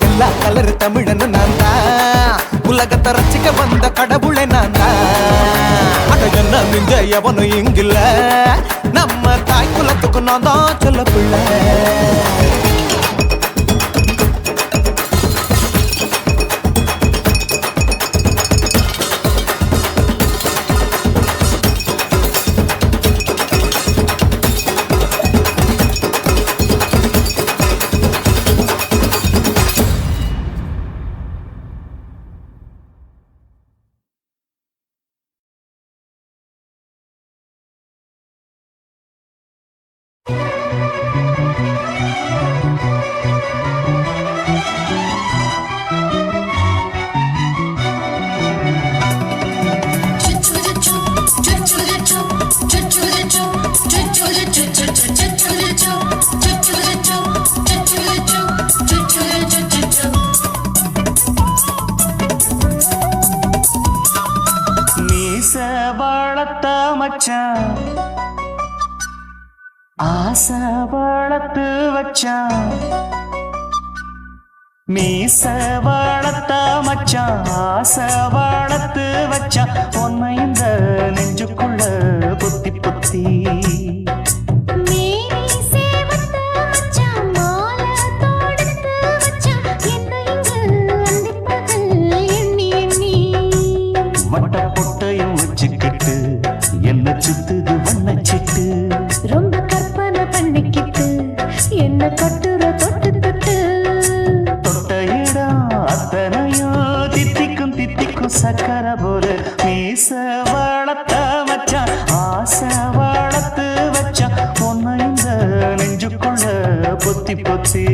எல்லா கலர் தமிழன்னு நான் தான் உலகத்தை ரசிக்க வந்த கடவுளை நான் தான். அட என்ன மிஞ்ச எவனும் இங்கில்ல நம்ம தாய் குலத்துக்கு நான் தான் சொல்ல பிள்ளை. மீச வளர்த்த மச்சான் ஆசை வளர்த்து வச்சான் மீச வளர்த்த மச்சான் ஆசை வளர்த்து வச்சான் உன்னை இந்த நெஞ்சுக்குள்ள புத்தி புத்தி மேரி சேவத்த மச்சான் மாலை தொடுத்து வச்சான் என்னை இங்கு அந்திப்பகல் எண்ணி எண்ணி வட்ட பொட்டையும் வச்சுக்கிட்டு என்ன சுத்துது வண்ணச்சிட்டு ரொம்ப கற்பனை பண்ணிக்கிட்டு என்ன கட்டுற தொட்டு தொட்டு தொட்ட இடம் அத்தனையும் தித்திக்கும் தித்திக்கும் சக்கரை போல மீச வளர்த்த மச்சான் ஆசை வளர்த்து வச்சான் உன்னை இந்த நெஞ்சுக்குள்ள பொத்தி பொத்தி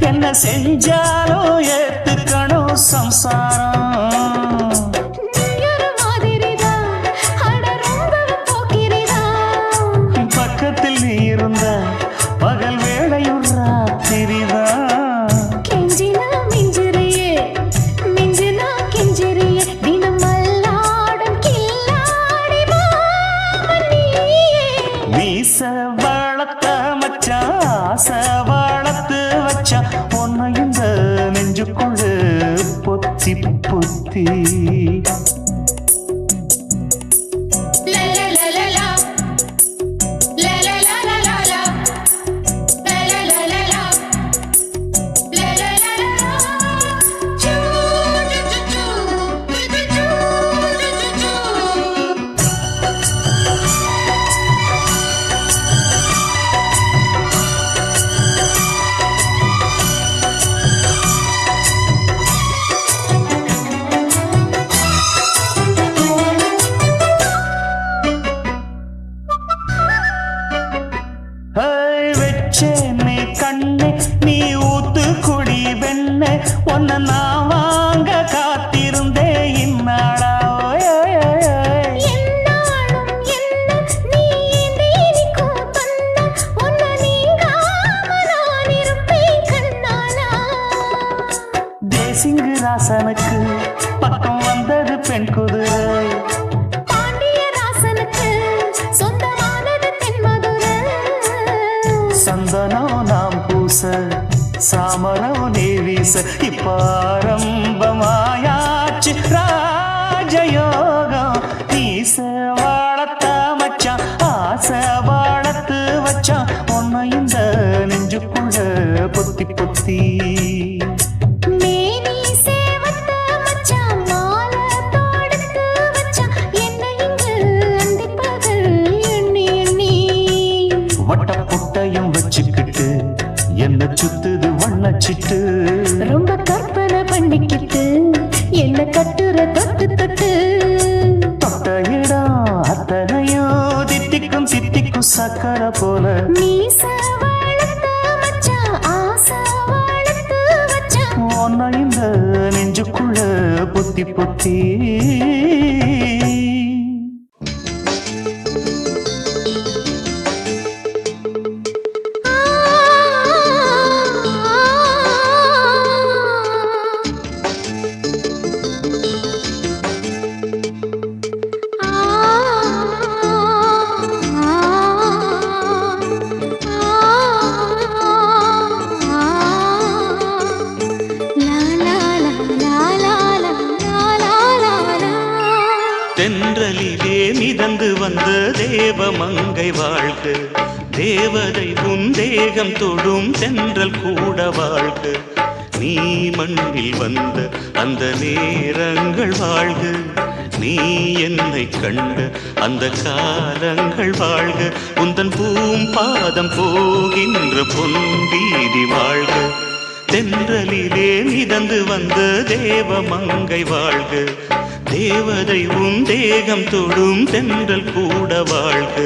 என்ன செஞ்சாலும் ஏத்துக்கணும் சம்சாரம் பக்கத்தில் நீ இருந்த பகல் வேளையும் ராத்திரிதான் கெஞ்சினா மிஞ்சிறியே மிஞ்சினா கெஞ்சிறியே தினமல்லாடும் கில்லாடி மாமணியே மீச வளர்த்த மச்சான் ஆசை வளர்த்து வச்சான் உன்னை இந்த நெஞ்சுக்குள்ள பொத்தி பொத்தி வச்சேனே கண்ணே நீ ஊத்து குடி வெண்ணே உன்னை நான் வாங்க காத்திருந்தே இந்நாளா என்னாலும் என்ன நீ நீரிக்கும் பண்ண உன்னை நீங்காம நான் இருப்பேன் கண்ணாலா தேசிங்கு ராசனுக்கு பக்கம் வந்தது பெண் குதிரை பாண்டியராசனுக்கு சொந்தமானது தென்மதுரை சந்தனம் நாம் பூச சாமரம் நீ வீச இப்பாரம்பமாயாச்சு ராஜயோகம் நீச வளர்த்த மச்சான் ஆசை வளர்த்து வச்சான் உன்னை இந்த நெஞ்சுக்குள்ள பொத்தி பொத்தி மேனி சேவத்த மச்சான் மாலை தொடுத்து வச்சான் என்னை இங்கு அந்திப்பகல் எண்ணி எண்ணி வட்ட பொட்டையும் வச்சுக்கிட்டு என்ன சுத்துது வண்ணச்சிட்டு ரொம்ப கற்பனை பண்ணிக்கிட்டு என்ன கட்டுற தொட்டு தொட்டு தொட்ட இடம் அத்தனையும் தித்திக்கும் தித்திக்கும் சக்கரை போல மீச வளர்த்த மச்சான் ஆசை வளர்த்து வச்சான் உன்னை இந்த நெஞ்சுக்குள்ள பொத்தி பொத்தி மிதந்து வந்த தேவ மங்கை வாழ்க, தேவதை உன் தேகம் தொடும் தென்றல் கூட வாழ்க, நீ மண்ணில் வந்த அந்த நேரங்கள் வாழ்க, நீ என்னை கண்ட அந்த காலங்கள் வாழ்க, உந்தன் பூம்பாதம் போகின்ற பொன் வீதி வாழ்க, தென்றலிலே மிதந்து வந்த தேவ மங்கை வாழ்க, தேவதை உன் தேகம் தொடும் தென்றல் கூட வாழ்க.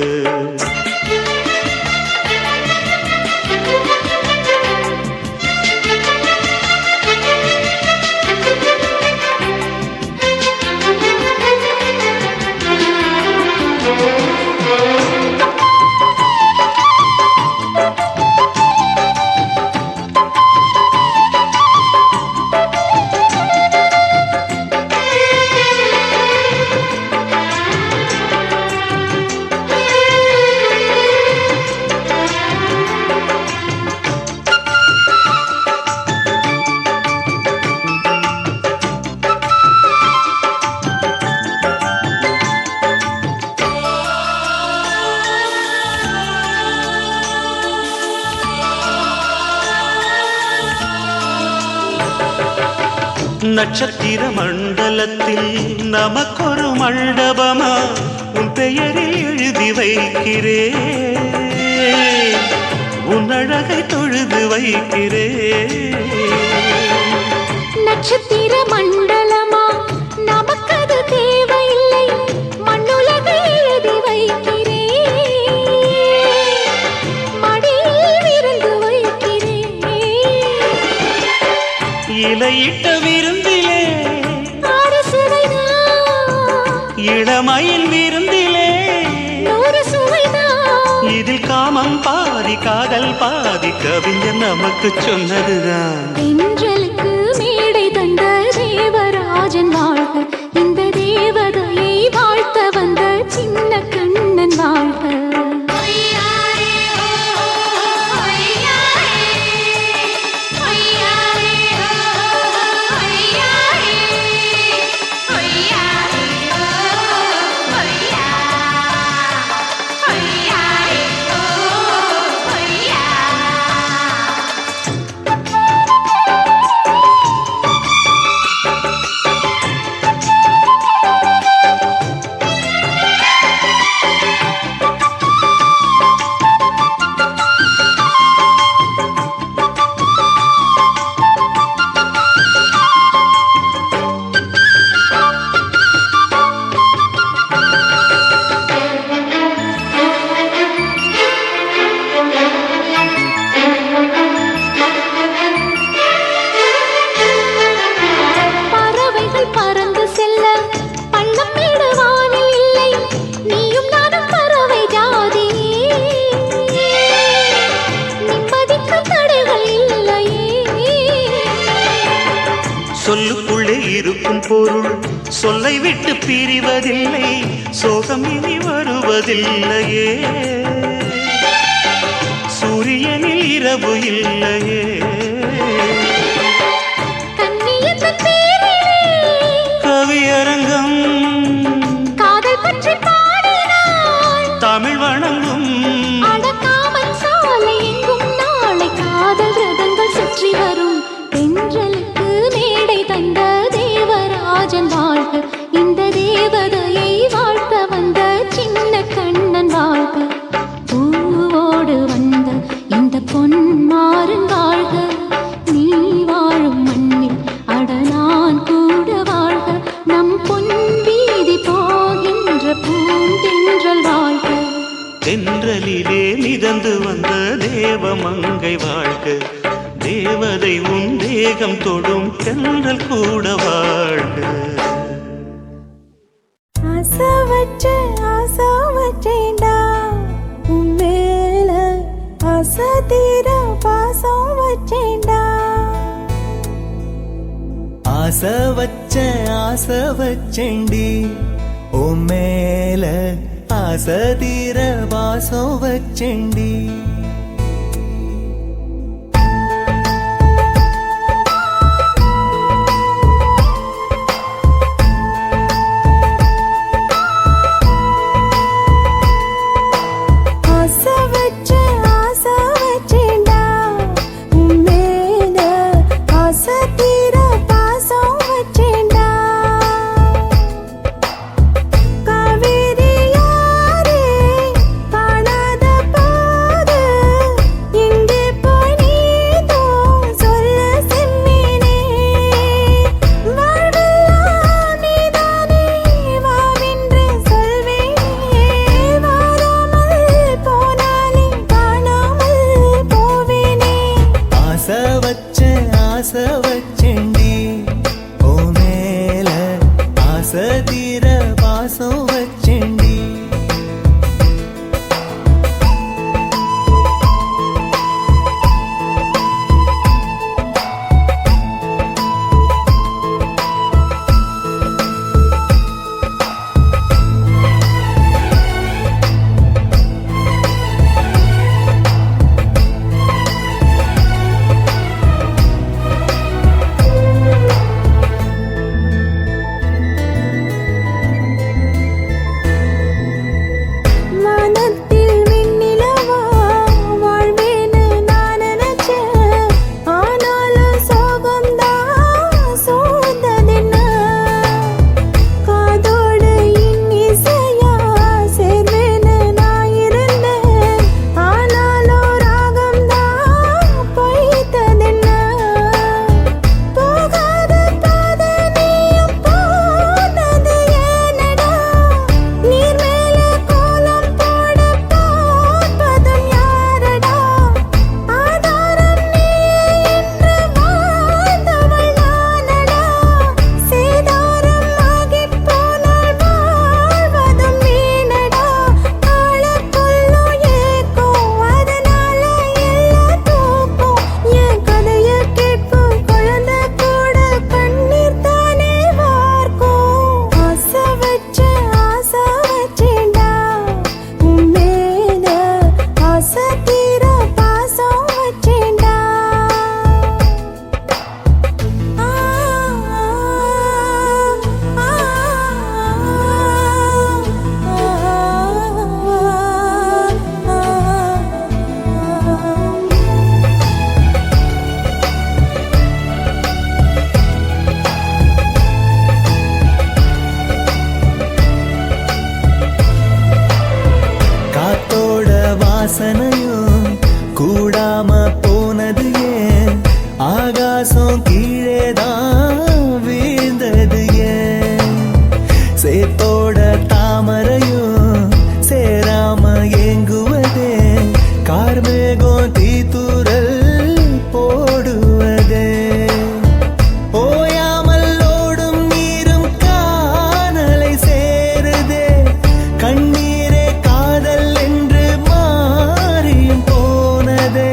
நட்சத்திர மண்டலத்தில் நமக்கொரு மண்டபமா உன் பெயரில் எழுதி வைக்கிறேன், உன் அழகை தொழுது வைக்கிறேன். நட்சத்திர மண்டலமா நமக்கது தேவையில்லை, மண்ணுலகை எழுதி வைக்கிறேன், மடியில் விருந்து வைக்கிறேன். இலையிட்ட விருந்திலே இளமையில் விருந்திலே நூறு சுவைதான், இதில் காமம் பாதி காதல் பாதி கவிஞர் நமக்கு சொன்னதுதான். தென்றலுக்கு மேடை தந்த தேவராஜன் வாழ்க, இந்த தேவதையை வாழ்த்த வந்த சின்ன கண்ணன் வாழ்க. சொல்லுக்குள்ளே இருக்கும் பொருள் சொல்லை விட்டு பிரிவதில்லை, சோகம் இனி வருவதில்லையே, சூரியனில் இரவு இல்லையே. கவியரங்கம் காதல் பற்றி பாடினாள், தமிழ் வணங்கும் அடக்காமல் சாலை எங்கும் நாளை காதல் ரதங்கள் சுற்றி வரும். தென்றலுக்கு மேடை தந்த தேவராஜன் வாழ்க, இந்த தேவதையை வாழ்த்த வந்த சின்ன கண்ணன் வாழ்க, பூவோடு வந்த இந்த பொன்மாறன் வாழ்க, நீ வாழும் மண்ணில் அட நான் கூட வாழ்க, நம் பொன் வீதி போகின்ற பூந்தென்றல் வாழ்க. தென்றலிலே மிதந்து வந்த தேவ மங்கை வாழ்க, தேவதை உன் தேகம் தொடும் தென்றல் கூட வாழ்க. ஆசை வச்சேன்டா உன் மேல, ஆசை தீர பாசம் வச்சேன்டா. ஆசை வச்சேண்டி உன் மேல, ஆசை தீர பாசம் வச்சேண்டி. அசதீர பாசம் வச்சேண்டி வாசனையும் கூடாம போனது ஏன் ஆகாசம் கீழேதான் வீழ்ந்தது ஏன் சேத்தோட தாமரையும் சேராம ஏங்குவதே கார்மேகம் தீத்துரல் போடுவதே ஓயாமல் ஓடும் நீரும் காணலை சேருதே கண்ணீரே காதல் என்று மாறியும் போனதே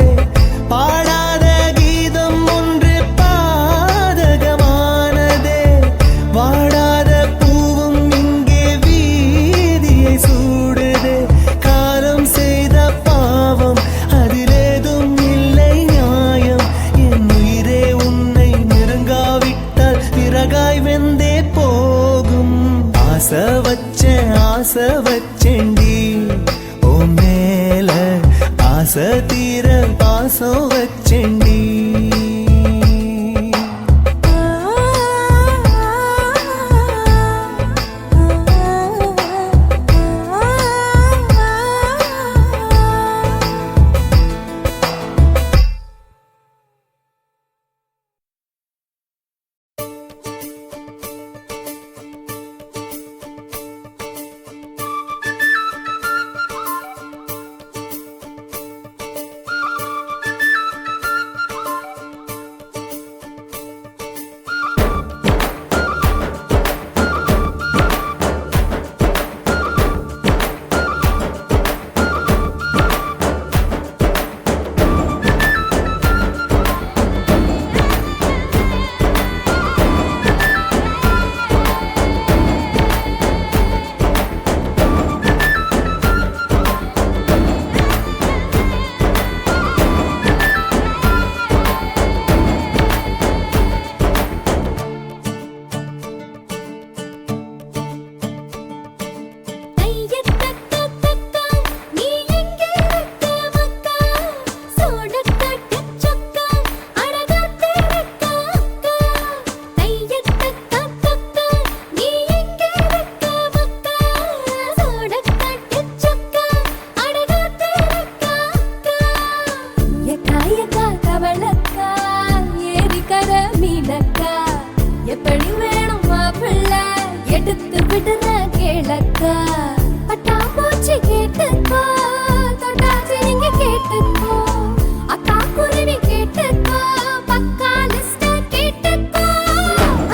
பாடாத கீதம் ஒன்று பாதகமானதே வாடாத பூவும் இங்கே வீதியை சூடுதே காலம் செய்த பாவம் அதிலேதும் இல்லை நியாயம் என் உயிரே உன்னை நெருங்காவிட்டால் பிறகாய் வெந்தே போகும் ஆசை வச்சேண்டி ஓ மேல ஆசை தீர பாசம் வச்சேண்டி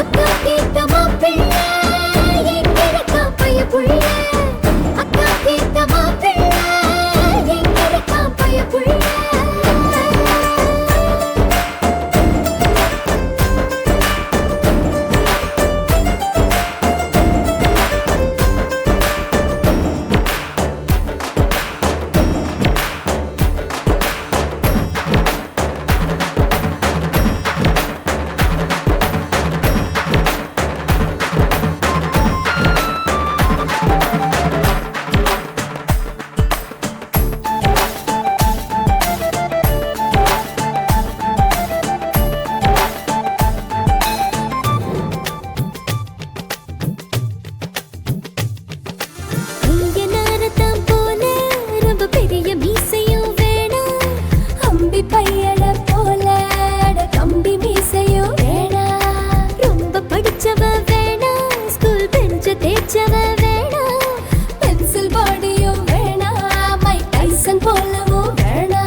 அக்கா கேட்ட மாப்பிள்ளை படிச்சவ வேணா பென்சில் பாடியும் வேணா மை டைசன் போலவும் வேணா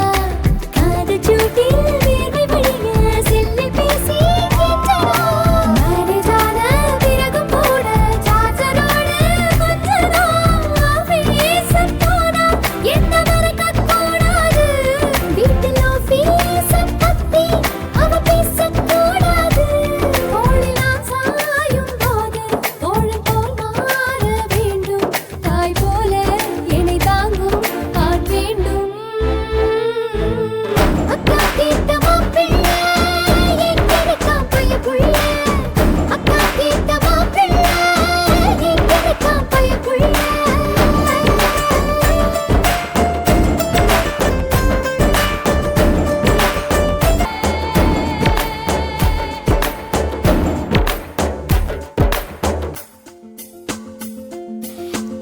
காது சூட்டில் வேர்வை வழிய செல்லி பேசி மேரேஜான பிறகு கூட சார்ஜரோடு கொஞ்சம் ஆஃபீஸ் போனா என்ன மறக்கக்கூடாது வீட்டில் ஆஃபீஸ் பத்தி அவ பேசக்கூடாது தோளில் நான் சாயும் போது தோழன் போல் மாற வேண்டும் தாய் போல என்னை தாங்கும் ஆண் வேண்டும் அக்கா கேட்ட மாப்பிள்ளை எங்கெடுக்கா பைய புள்ள அக்கா கேட்ட மாப்பிள்ளை எங்கெடுக்கா பைய புள்ள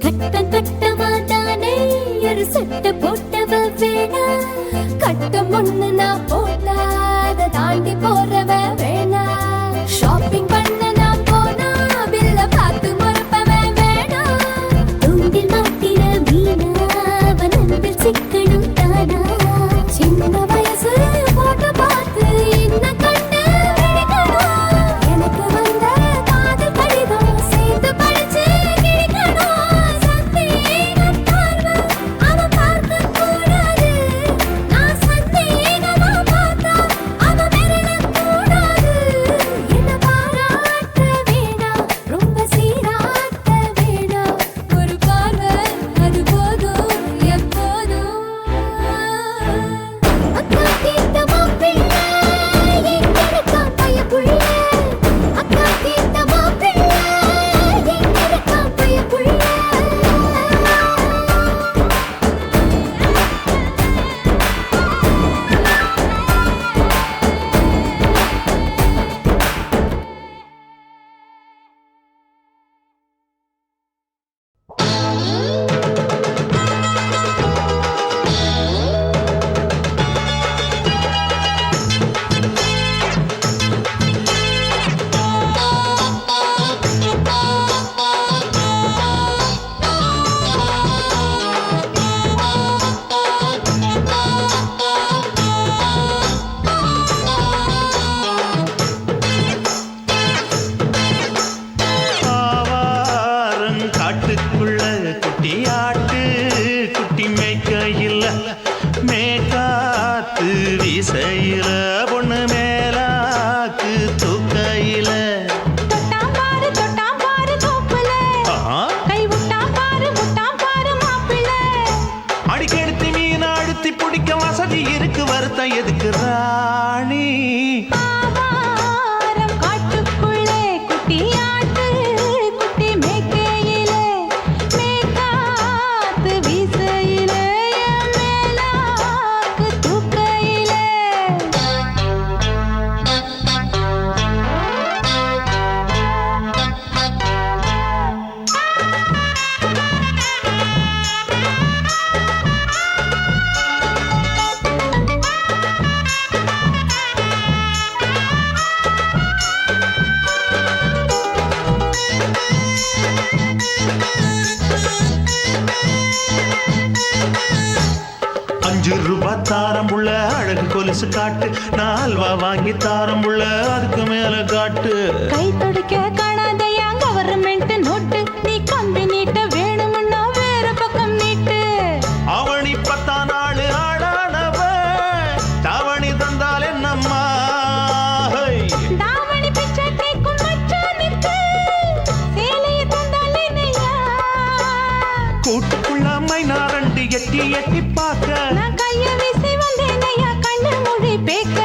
கட்டம் கட்டமாதானே ஒரு சட்டை போட்டவ வேணா கட்டம் ஒண்ணு நான் போட்டா அதை தாண்டி போறவ வேணா ஷாப்பிங் பண்ண நான் போனா பில்ல பார்த்து மறப்பவ வேணா தூண்டில் மாட்டின மீனா அவன் அன்பில் சிக்கணும் தானா சின்ன வயசு போட்டோ பார்த்து என்ன கண்டு விழிக்கணும் எனக்கு வந்த காதல் கடிதம் சேர்ந்து படிச்சு கிழிக்கணும் சந்தேகம் பார்வை அவன் பார்க்க கூடாது நான் சந்தேகமா பார்த்தா அவன் மிரளக்கூடாது என்ன பாராட்ட வேணாம் ரொம்ப சீராட்ட வேணாம் ஒரு பார்வை அது போதும் எப்போதும் அக்கா கேட்ட மாப்பிள்ளை எங்கெடுக்கா பைய புள்ள அக்கா கேட்ட மாப்பிள்ளை எங்கெடுக்கா பைய புள்ள ஆவாரம் காட்டுக்குள்ள குட்டி ஆட்டு குட்டி மேய்க்கையில் மேற்காத்து வீசையில பொண்ணு மேலாக்கு தூக்கையில தொட்டாம் பாரு தோப்புல கை விட்டாம் பாரு மாப்பிள்ளை அடிக்கெடுத்து மீன் அழுத்தி பிடிக்க வசதி இருக்கு வருத்தம் எதுக்கு ராணி ஆவாரம் காட்டுக்குள்ளே குட்டி ஆட்டு குட்டி மேய்க்கையிலே மேற்காத்து வீசையிலே என் மேலாக்கு தூக்கையிலே ₹5 தாரம் புள்ள அழகு கொலுசு காட்டு நான் அல்வா வாங்கி தாரம் புள்ள அதுக்கு மேல காட்டு கை துடிக்க காணாதையா கவர்மெண்ட் நோட்டு நீ கம்பி நீட்ட வேணும்னா வேற பக்கம் நீட்டு அவனி 10 நாள் ஆடானவ தாவணி தந்தால் என்னம்மா தாவணி பிச்சை கேக்கும் மச்சானுக்கு சேலையை தந்தாலே நையா கூட்டுக்குள்ள மைனாரண்டி எட்டி எட்டி பார்க்க நான் கைய வீசி வந்தேன் ஐயா கண்ணு மொழி பேக்க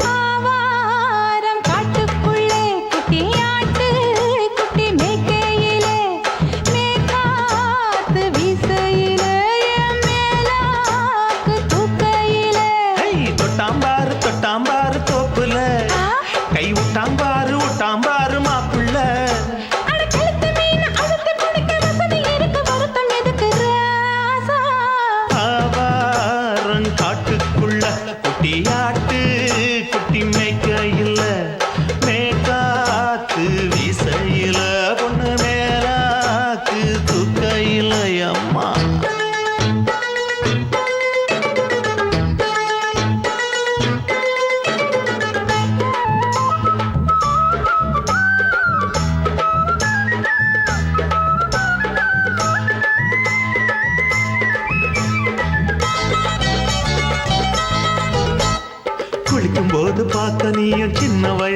ஆவாரம் காட்டுக்குள்ளே குட்டி ஆட்டு குட்டி மேய்க்கையிலே மேற்காத்து வீசையிலே என் மேலாக்கு தூக்கையிலே தொட்டாம்பாரு தோப்புல கை விட்டாம்பாரு மாப்பிள்ள அட கழுத்து மீன் அழுத்து பிடிக்க வசதி இருக்கு வருத்தம் எதுக்கு ராசா ஆவா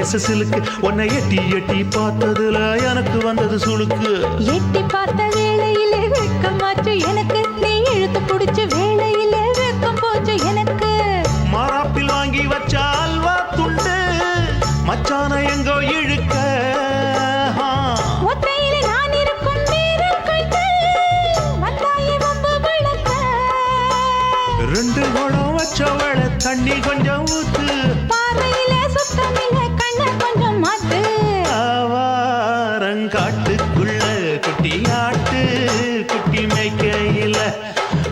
வயசு சிலுக்கு உன்னை எட்டி எட்டி பார்த்ததுல எனக்கு வந்தது சுளுக்கு எட்டி பார்த்த வேளையிலே வெட்கமாச்சு எனக்கு நீ இழுத்து பிடிச்ச வேளையிலே வெட்கம் போச்சு எனக்கு மாறாப்பில் வாங்கி வச்ச அல்வா துண்டு மச்சான எங்கோ இழுக்க ஒத்தையிலே நான் இருக்கும் நேரம் கண்டு வந்தாயே வம்பு வளர்க்க ரெண்டு குடம் வச்சவள தண்ணி கொஞ்சம் ஊத்து பார்வையிலே சுத்தமில்ல கண்ண கொஞ்சம் மாத்து ஆவாரங்காட்டுக்குள்ள குட்டியாட்டு குட்டி மேய்க்கையில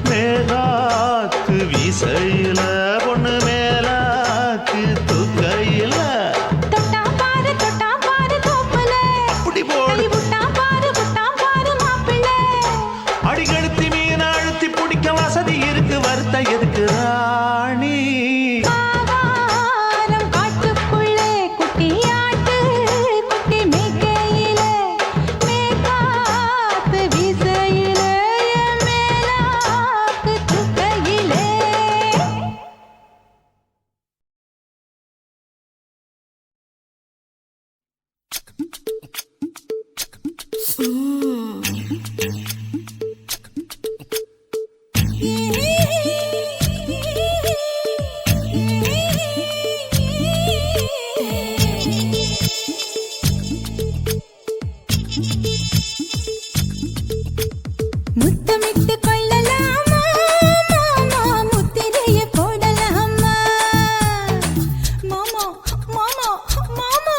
மேலாக்கு வீசையில பொண்ணு மேலாக்கு தூக்கையில தொட்டா பாரு தோப்புல அப்படி போடு கை விட்டா பாரு மாப்பிள்ளை அடிகழுத்தி மீன் அழுத்தி பிடிக்க வசதி இருக்கு வருத்த எதுக்கு ராணி ஆவாரம் காட்டுக்குள்ளே குட்டியாட்டு குட்டி மேய்க்கையிலே மேற்காத்து வீசையிலே என் மேலாக்கு தூக்கையிலே முத்தமிட்டு கொள்ளலாமா மாமா முத்திரைய போடலாமா மாமா மாமா மாமா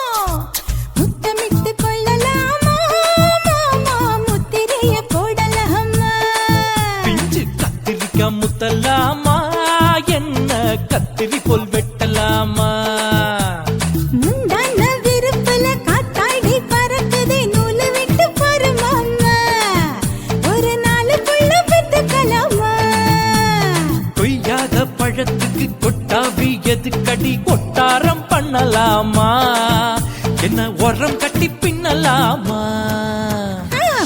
முத்தமிட்டு கொள்ளலாமா மாமா முத்திரைய போடலாமா பிஞ்சு கத்திரிக்கா முத்தலாமா என்ன கத்திரி போல் வெட்டலாமா முந்தான விருப்புல காத்தாடி பறக்குதே நூலு விட்டு பாரு மாமா ஒரு நாளுக்குள்ள பெத்துக்கலாமா கொய்யாத பழத்துக்கு கொட்டாவி எதுக்கடி கொட்டாரம் பண்ணலாமா என்ன உரம் கட்டி பின்னலாமா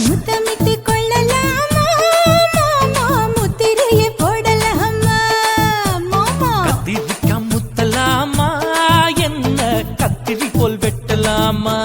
முத்தமிட்டு கொள்ளலாமா மாமா முத்திரைய போடலாமா மாமா கத்திரிக்கா முத்தலாமா என்ன கத்திரி போல் வெட்டலாமா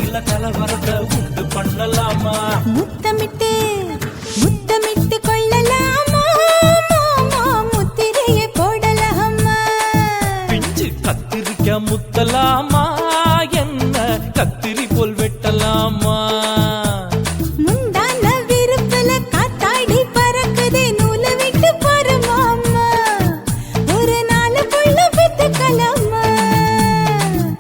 உள்ள கலவரத்தை உண்டு பண்ணலாமா முத்தமிட்டு முத்தமிட்டு கொள்ளலாமா மாமா முத்திரையை போடலாமா பிஞ்சு கத்திரிக்க முத்தலாமா என்ன கத்திரி போல் வெட்டலாமா முந்தான விருப்பல காத்தாடி பறக்குதே நூலை விட்டு போற மாமா ஒரு நாளுக்குள்ள வித்துக்கலாமா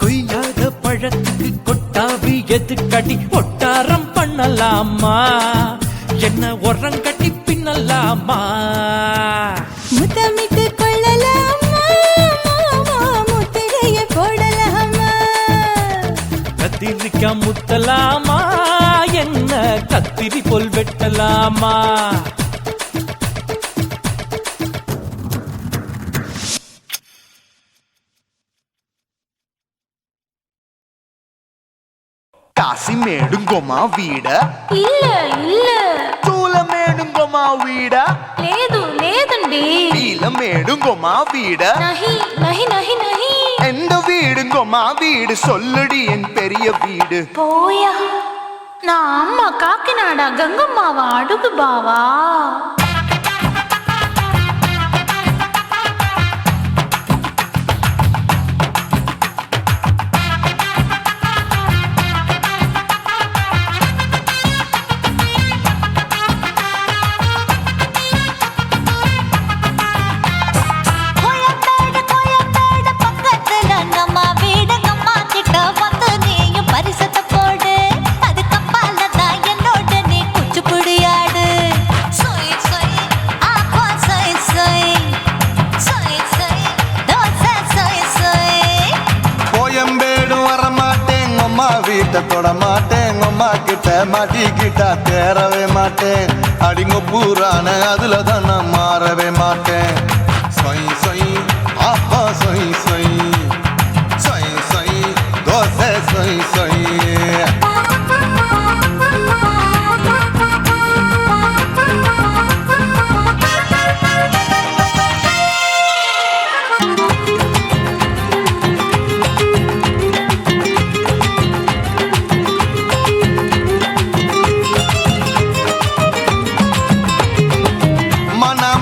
கொய்யாத பழத்துக்கு கொட்டாவி எதுக்கடி ஒட்டாரம் பண்ணலாமா என்ன உரங்கட்டி பின்னலாமா முத்தமிட்டு கொள்ளலாமா மாமா முத்திரையை போடலாமா கத்திரிக்க முத்தலாமா என்ன கத்திரி போல் வெட்டலாமா కాశీమేడుంగోమా వీడ இல்ல இல்ல చూలమేడుంగోమా వీడ లేదు లేదండి నీలమేడుంగోమా వీడ நஹி நஹி நஹி நஹி எந்த வீடுங்கோமா வீடு சொல்லுடி என் பெரிய வீடு போயா நான் அம்மா காக்கிநாடா கங்கம்மாவா அடுகு பாவா கோயம்பேடு பக்கத்துல நம்ம வீடு அம்மா கிட்ட வந்து நீயும் பரிசத்தை போடு அது கப்பால தான் என்னோட நீ குச்சிப்புடியாடு சொய் சொய் ஆப்பா சொய் சொய் சொய் சொய் தோசை சொய் சொய் கோயம்பேடு வரமாட்டேன் அம்மா வீட்டை தொட மாட்டேன் அம்மா கிட்ட மாட்டிக்கிட்டா தேரவே மாட்டேன் அடிங்க பூரான அதுல தான் நான் மாறவே மாட்டேன் சொய் சொய் ஆப்பா சொய் சொய் சொய் சொய் தோசை சொய் சொய்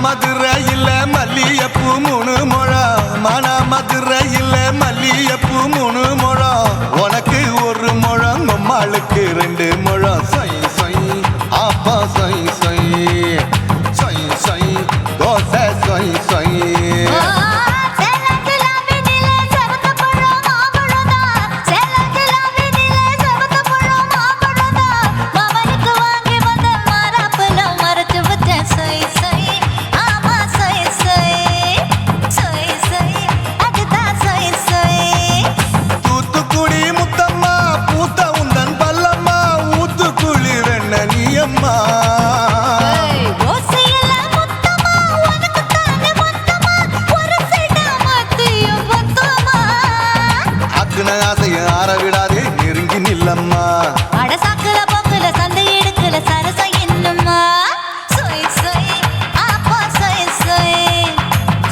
மதுரையில் மல்லியப்பூ 3 முழம் மதுரையில் மல்லியப்பூ 3 முழம் உனக்கு 1 முழம் அம்மாளுக்கு 2 முழம் சொய் சொய் ஆப்பா சொய் சொய் சொய் சொய் தோசை சொய் சொய் தூத்துக்குடி முத்தம்மா பூத்த உந்தன் பல்லம்மா ஊத்துக்குழி வெண்ண நீயம்மா அக்குன ஆசைய ஆற விடாதே நெருங்கி நில்லம்மா அடசாக்குல பொக்குல சந்தை எடுக்கல சரசம் என்னம்மா சொய் சொய் ஆப்பா சொய் சொய்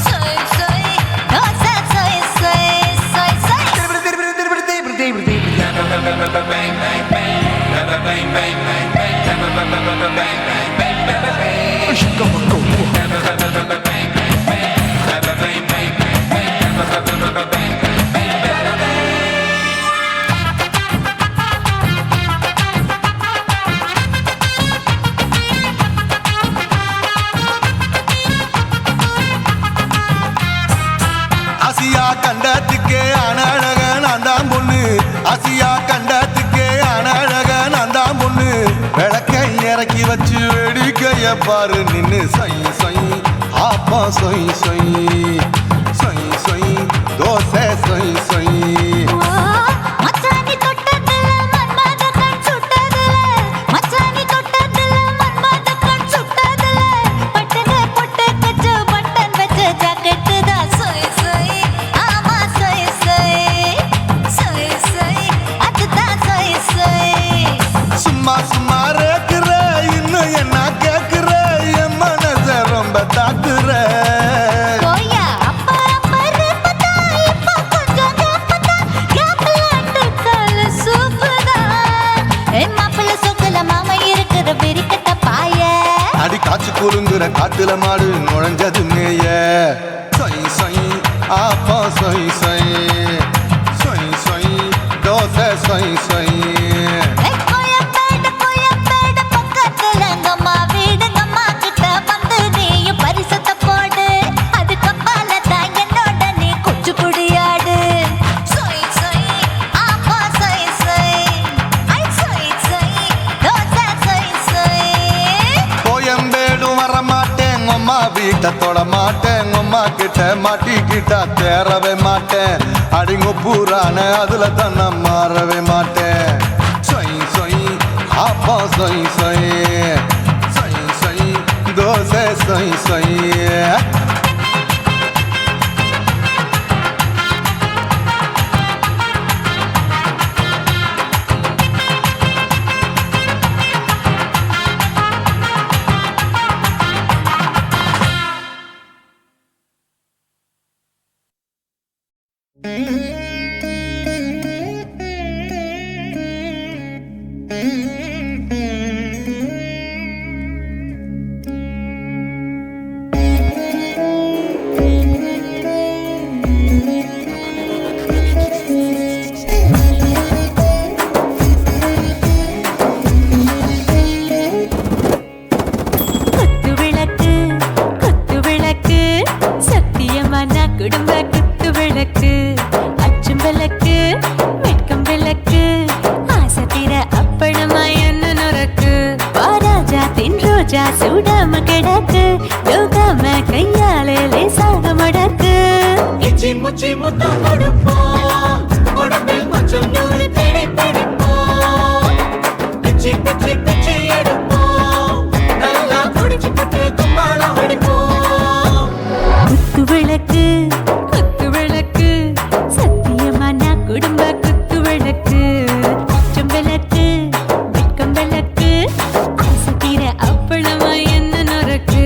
சொய் சொய் தோசை சொய் சொய் சொய் சொய் ஆசியா கண்டத்துக்கே அனழக நான் தான் பொண்ணு ஆசியா கண்டத்துக்கே அனழக நான் தான் பொண்ணு விளக்கை இறக்கி வச்சு வேடிக்கைய பாரு நின்னு சொய் சொய் ஆப்பா சொய் சொய் சொய் சொய் தோசை சொய் சொய் மச்சானி தொட்டதுல மன்மத கண் சுட்டதுல மச்சானி தொட்டதுல மன்மத கண் சுட்டதுல பட்டன பொட்டு கச்சு பட்டன் வச்ச ஜாக்கெட்டு தான் சொய் சொய் ஆமா சொய் சொய் சொய் சொய் அதுதான் சொய் சொய் சும்மா சும்மா ரேக்குற இன்னும் என்ன கேக்குற என் மனச ரொம்ப தாக்குற போயா அப்பா அப்பா ரப்பதா இப்ப கொஞ்சம் குலுங்குற காட்டுல மாடு நுழைஞ்சது மேய சொய் சொய் ஆப்பா சொய் சொய் சொய் சொய் தோசை சொய் சொய் கோயம்பேடு பக்கத்துல எங்கம்மா வீடு அம்மா கிட்ட வந்து நீயும் பரிசத்தை போடு அது கப்பால தான் என்னோட நீ குச்சி புடியாடு சொய் சொய் ஆப்பா சொய் சொய் ஐ சொய் சொய் தோசை சொய் சொய் கோயம்பேடு வர மாட்டேன் அம்மா வீட்டை தொட மாட்டேன் அம்மா கிட்ட மாட்டிக்கிட்டா தேரவே மாட்டேன் அடிங்க பூரான அதுல தான் நான் மாறவே மாட்டேன் சொய் சொய் ஆப்பா சொய் சொய் சொய் சொய் தோசை சொய் சொய் குத்து விளக்கு சத்தியமான குடும்ப குத்து விளக்கு அச்சும் விளக்கு வெட்கம் விளக்கு ஆசை தீர அப்பளமா என்ன நொறக்கு வாராஜா தின் ரோஜா சூடாம கிடக்கு யோகாம கையாலே லேசாக மடக்கு இச்சி முச்சி முத்தம் கொடுப்போம் உடம்பில் கொஞ்சம் நூறு தேடி பிடிப்போம் பிச்சி பிச்சி பிச்சி எடுப்போம் நல்லா குடிச்சு பட்டு கும்பாலம் அடிப்போம் குத்து விளக்கு சத்தியமான குடும்ப குத்து விளக்கு அச்சும் விளக்கு வெட்கம் விளக்கு ஆசை தீர அப்பளமா என்ன நொறக்கு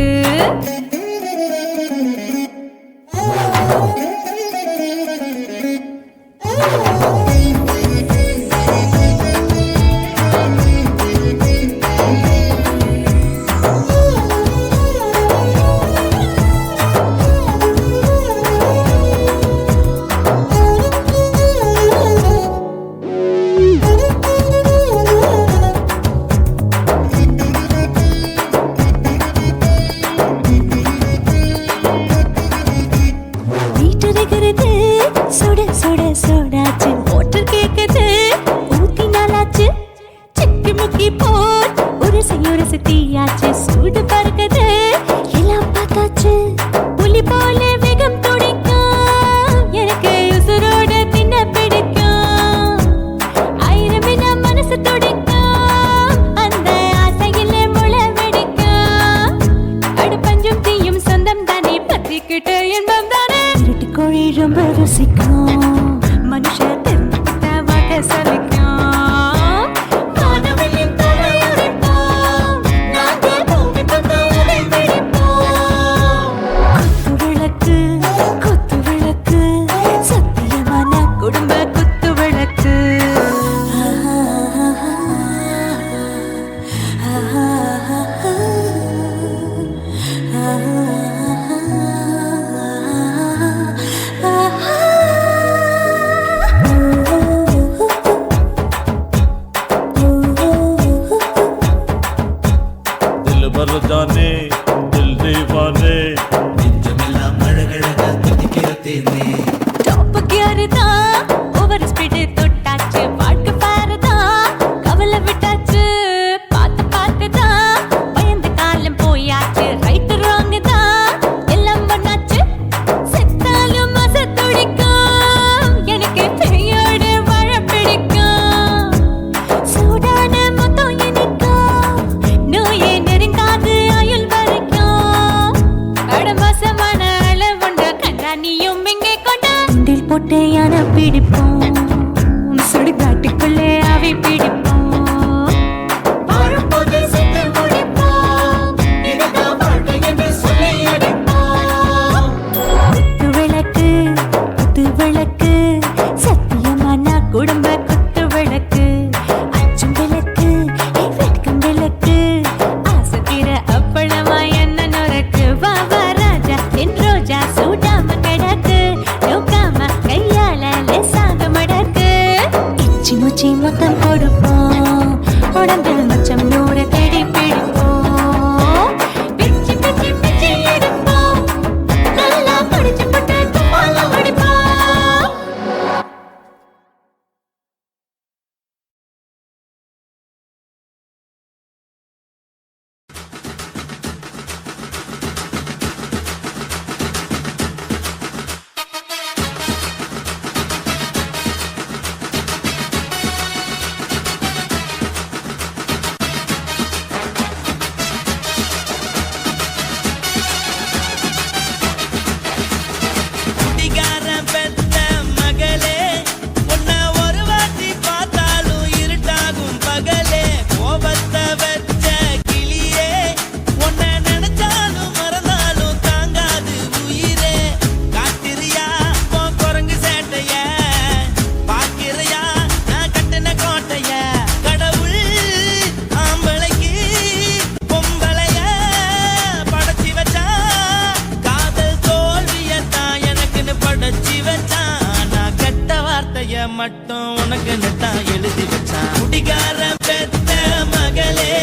வீட்டருகிறது சுட சுட சோடாச்சு மோட்டர் கேக்குது ஊத்தி நாளாச்சு சிக்கி முக்கி போர் ஒரு தீயாச்சு சூடு பறக்குது எல்லாம் பார்த்தாச்சு புலி போல வேகம் துடிக்கும் எனக்கு உசுரோட தின்ன பிடிக்கும் ஆயிரம் மனசு துடிக்கும் அந்த ஆசையில முளை வெடிக்கும் அடுப்பஞ்சும் தீயும் சொந்தம் தானே பத்திக்கிட்டு இன்பம் தானே கோழி ரொம்ப ருசிக்கும் மனுஷ தெரிஞ்சுக்கிட்ட வாக்க சலிக்கும் வானவெளியின் தலை உடைப்போம் நாங்க பூமி பத்த உடை வெடிப்போம் குத்து விளக்கு சத்தியமான குடும்ப குத்து விளக்கு दिल भर जाने दिल दीवाने டாப் கியர் தான் ஓவர் ஸ்பீடு தொட்டாச்சு வாழ்க்கை பாரு தான் கவலை விட்டாச்சு பார்த்து தான் பயந்து காலம் போயாச்சு ரைட் ராங் தான் எல்லாம் பண்ணாச்சு செத்தாலும் மச துடிக்கும் எனக்கு பெரியோட வாழ பிடிக்கும் சூடான மொத்தம் இனிக்கும் நோயே நெருங்காது ஆயுள் வரைக்கும் அடமாசமான அளவுண்ட கண்டா நீயும் இங்கே கொண்டா உண்டில் போட்டு யானை பிடிப்போம் சுடுகாட்டுக்குள்ளே அவை பிடிப்போம் வாழும்போது செத்து முடிப்போம் இதுதான் வாழ்க்கை என்று சொல்லி அடிப்போம் குத்து விளக்கு சத்தியமான குடும்ப குத்து விளக்கு அச்சும் விளக்கு வெட்கம் விளக்கு ஆசை தீர அப்பளமா என்ன உடம்பில் மச்சம் நூறு தேடி பிடிப்போம் பிச்சி பிச்சி பிச்சி எடுப்போம் நல்லா படிச்சு பட்டு துப்பால அடிப்போம் குடிகாரன் பெத்த மகளே உன்னை ஒரு வாட்டி பார்த்தாலும் இருட்டாகும் பகலே கோபத்தை வச்ச கிளியே உன்னை நினைச்சாலும் மறந்தாலும் தாங்காது உயிரே காத்திரியா உன் குரங்கு சேட்டைய பாக்கிறையா நான் கட்டின கோட்டைய கடவுள் ஆம்பளைக்கு பொம்பளைய படைச்சி வச்சா காதல் தோல்வியத்தான் எனக்குன்னு படைச்சி வச்சான் நான் கெட்ட வார்த்தைய மட்டும் உனக்குன்னு தான் எழுதி வச்சான் குடிகாரன் பெத்த மகளே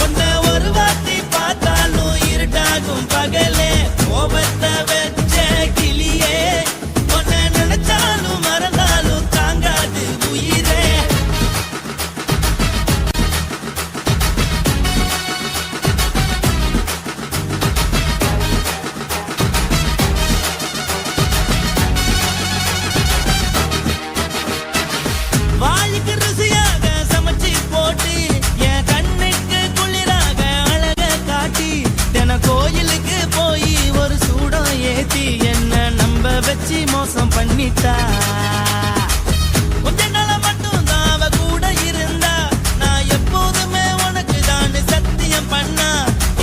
உன்னை ஒரு வாட்டி பார்த்தாலும் இருட்டாகும் பகலே கோபத்தை வச்ச கிளியே உன்னை நினைச்சாலும் மறந்தாலும் தாங்காது உயிரே வாய்க்கு ருசியாக சமைச்சு போட்டு என் கண்ணுக்கு குளிராக அழக காட்டி தின கோயிலுக்கு போய் ஒரு சூடம் ஏத்தி என்ன நம்ப வச்சு மோசம் பண்ணிட்டா கொஞ்ச நாள மட்டும் தான் அவ கூட இருந்தா நான் எப்போதுமே உனக்கு தான் சத்தியம் பண்ணா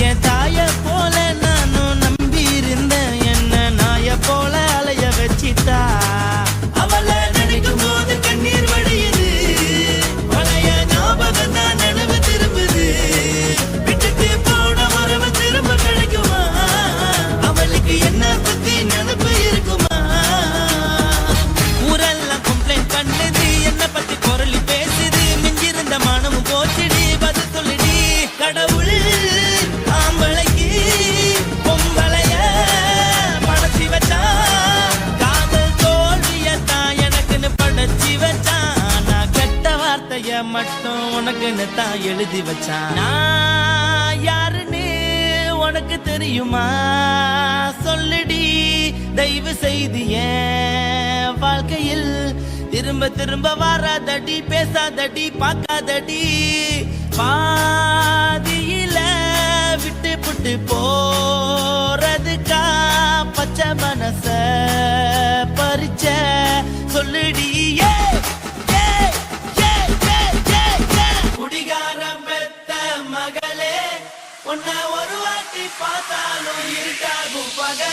என் தாய போல நானும் நம்பி இருந்தேன் என்ன நாய போல அலைய வச்சிட்டா அவளை நினைக்கும் போது கண்ணீர் வடியுது பழைய ஞாபகம் தான் நினைவு திரும்புது விட்டுட்டு போன உறவு திரும்ப கிடைக்குமா அவளுக்கு என்ன பத்தி நினைப்பு இருக்குமா ஊரெல்லாம் கம்ப்ளைண்ட் பண்ணுது என்ன பத்தி குரலி பேசுது மிஞ்சிருந்த மானமும் போச்சுடி பதில் சொல்லுடி கடவுள் ஆம்பளைக்கு பொம்பளைய படைச்சி வச்சா காதல் தோல்வியத்தான் எனக்குன்னு படைச்சி வச்சான் நான் கெட்ட வார்த்தைய மட்டும் உனக்குன்னு தான் எழுதி வச்சான் நான் யாருன்னு உனக்கு தெரியுமா சொல்லுடி தயவு செய்து என் வாழ்க்கையில் திரும்ப திரும்ப வராதடி பேசாதடி பார்க்காதடி பாதியில விட்டு புட்டு போறதுக்கா பச்சை மனச பறிச்ச சொல்லுடி குடிகாரம் பெத்த மகளே உன்னை ஒரு வாட்டி பார்த்தாலும் இருக்காகும் பகல்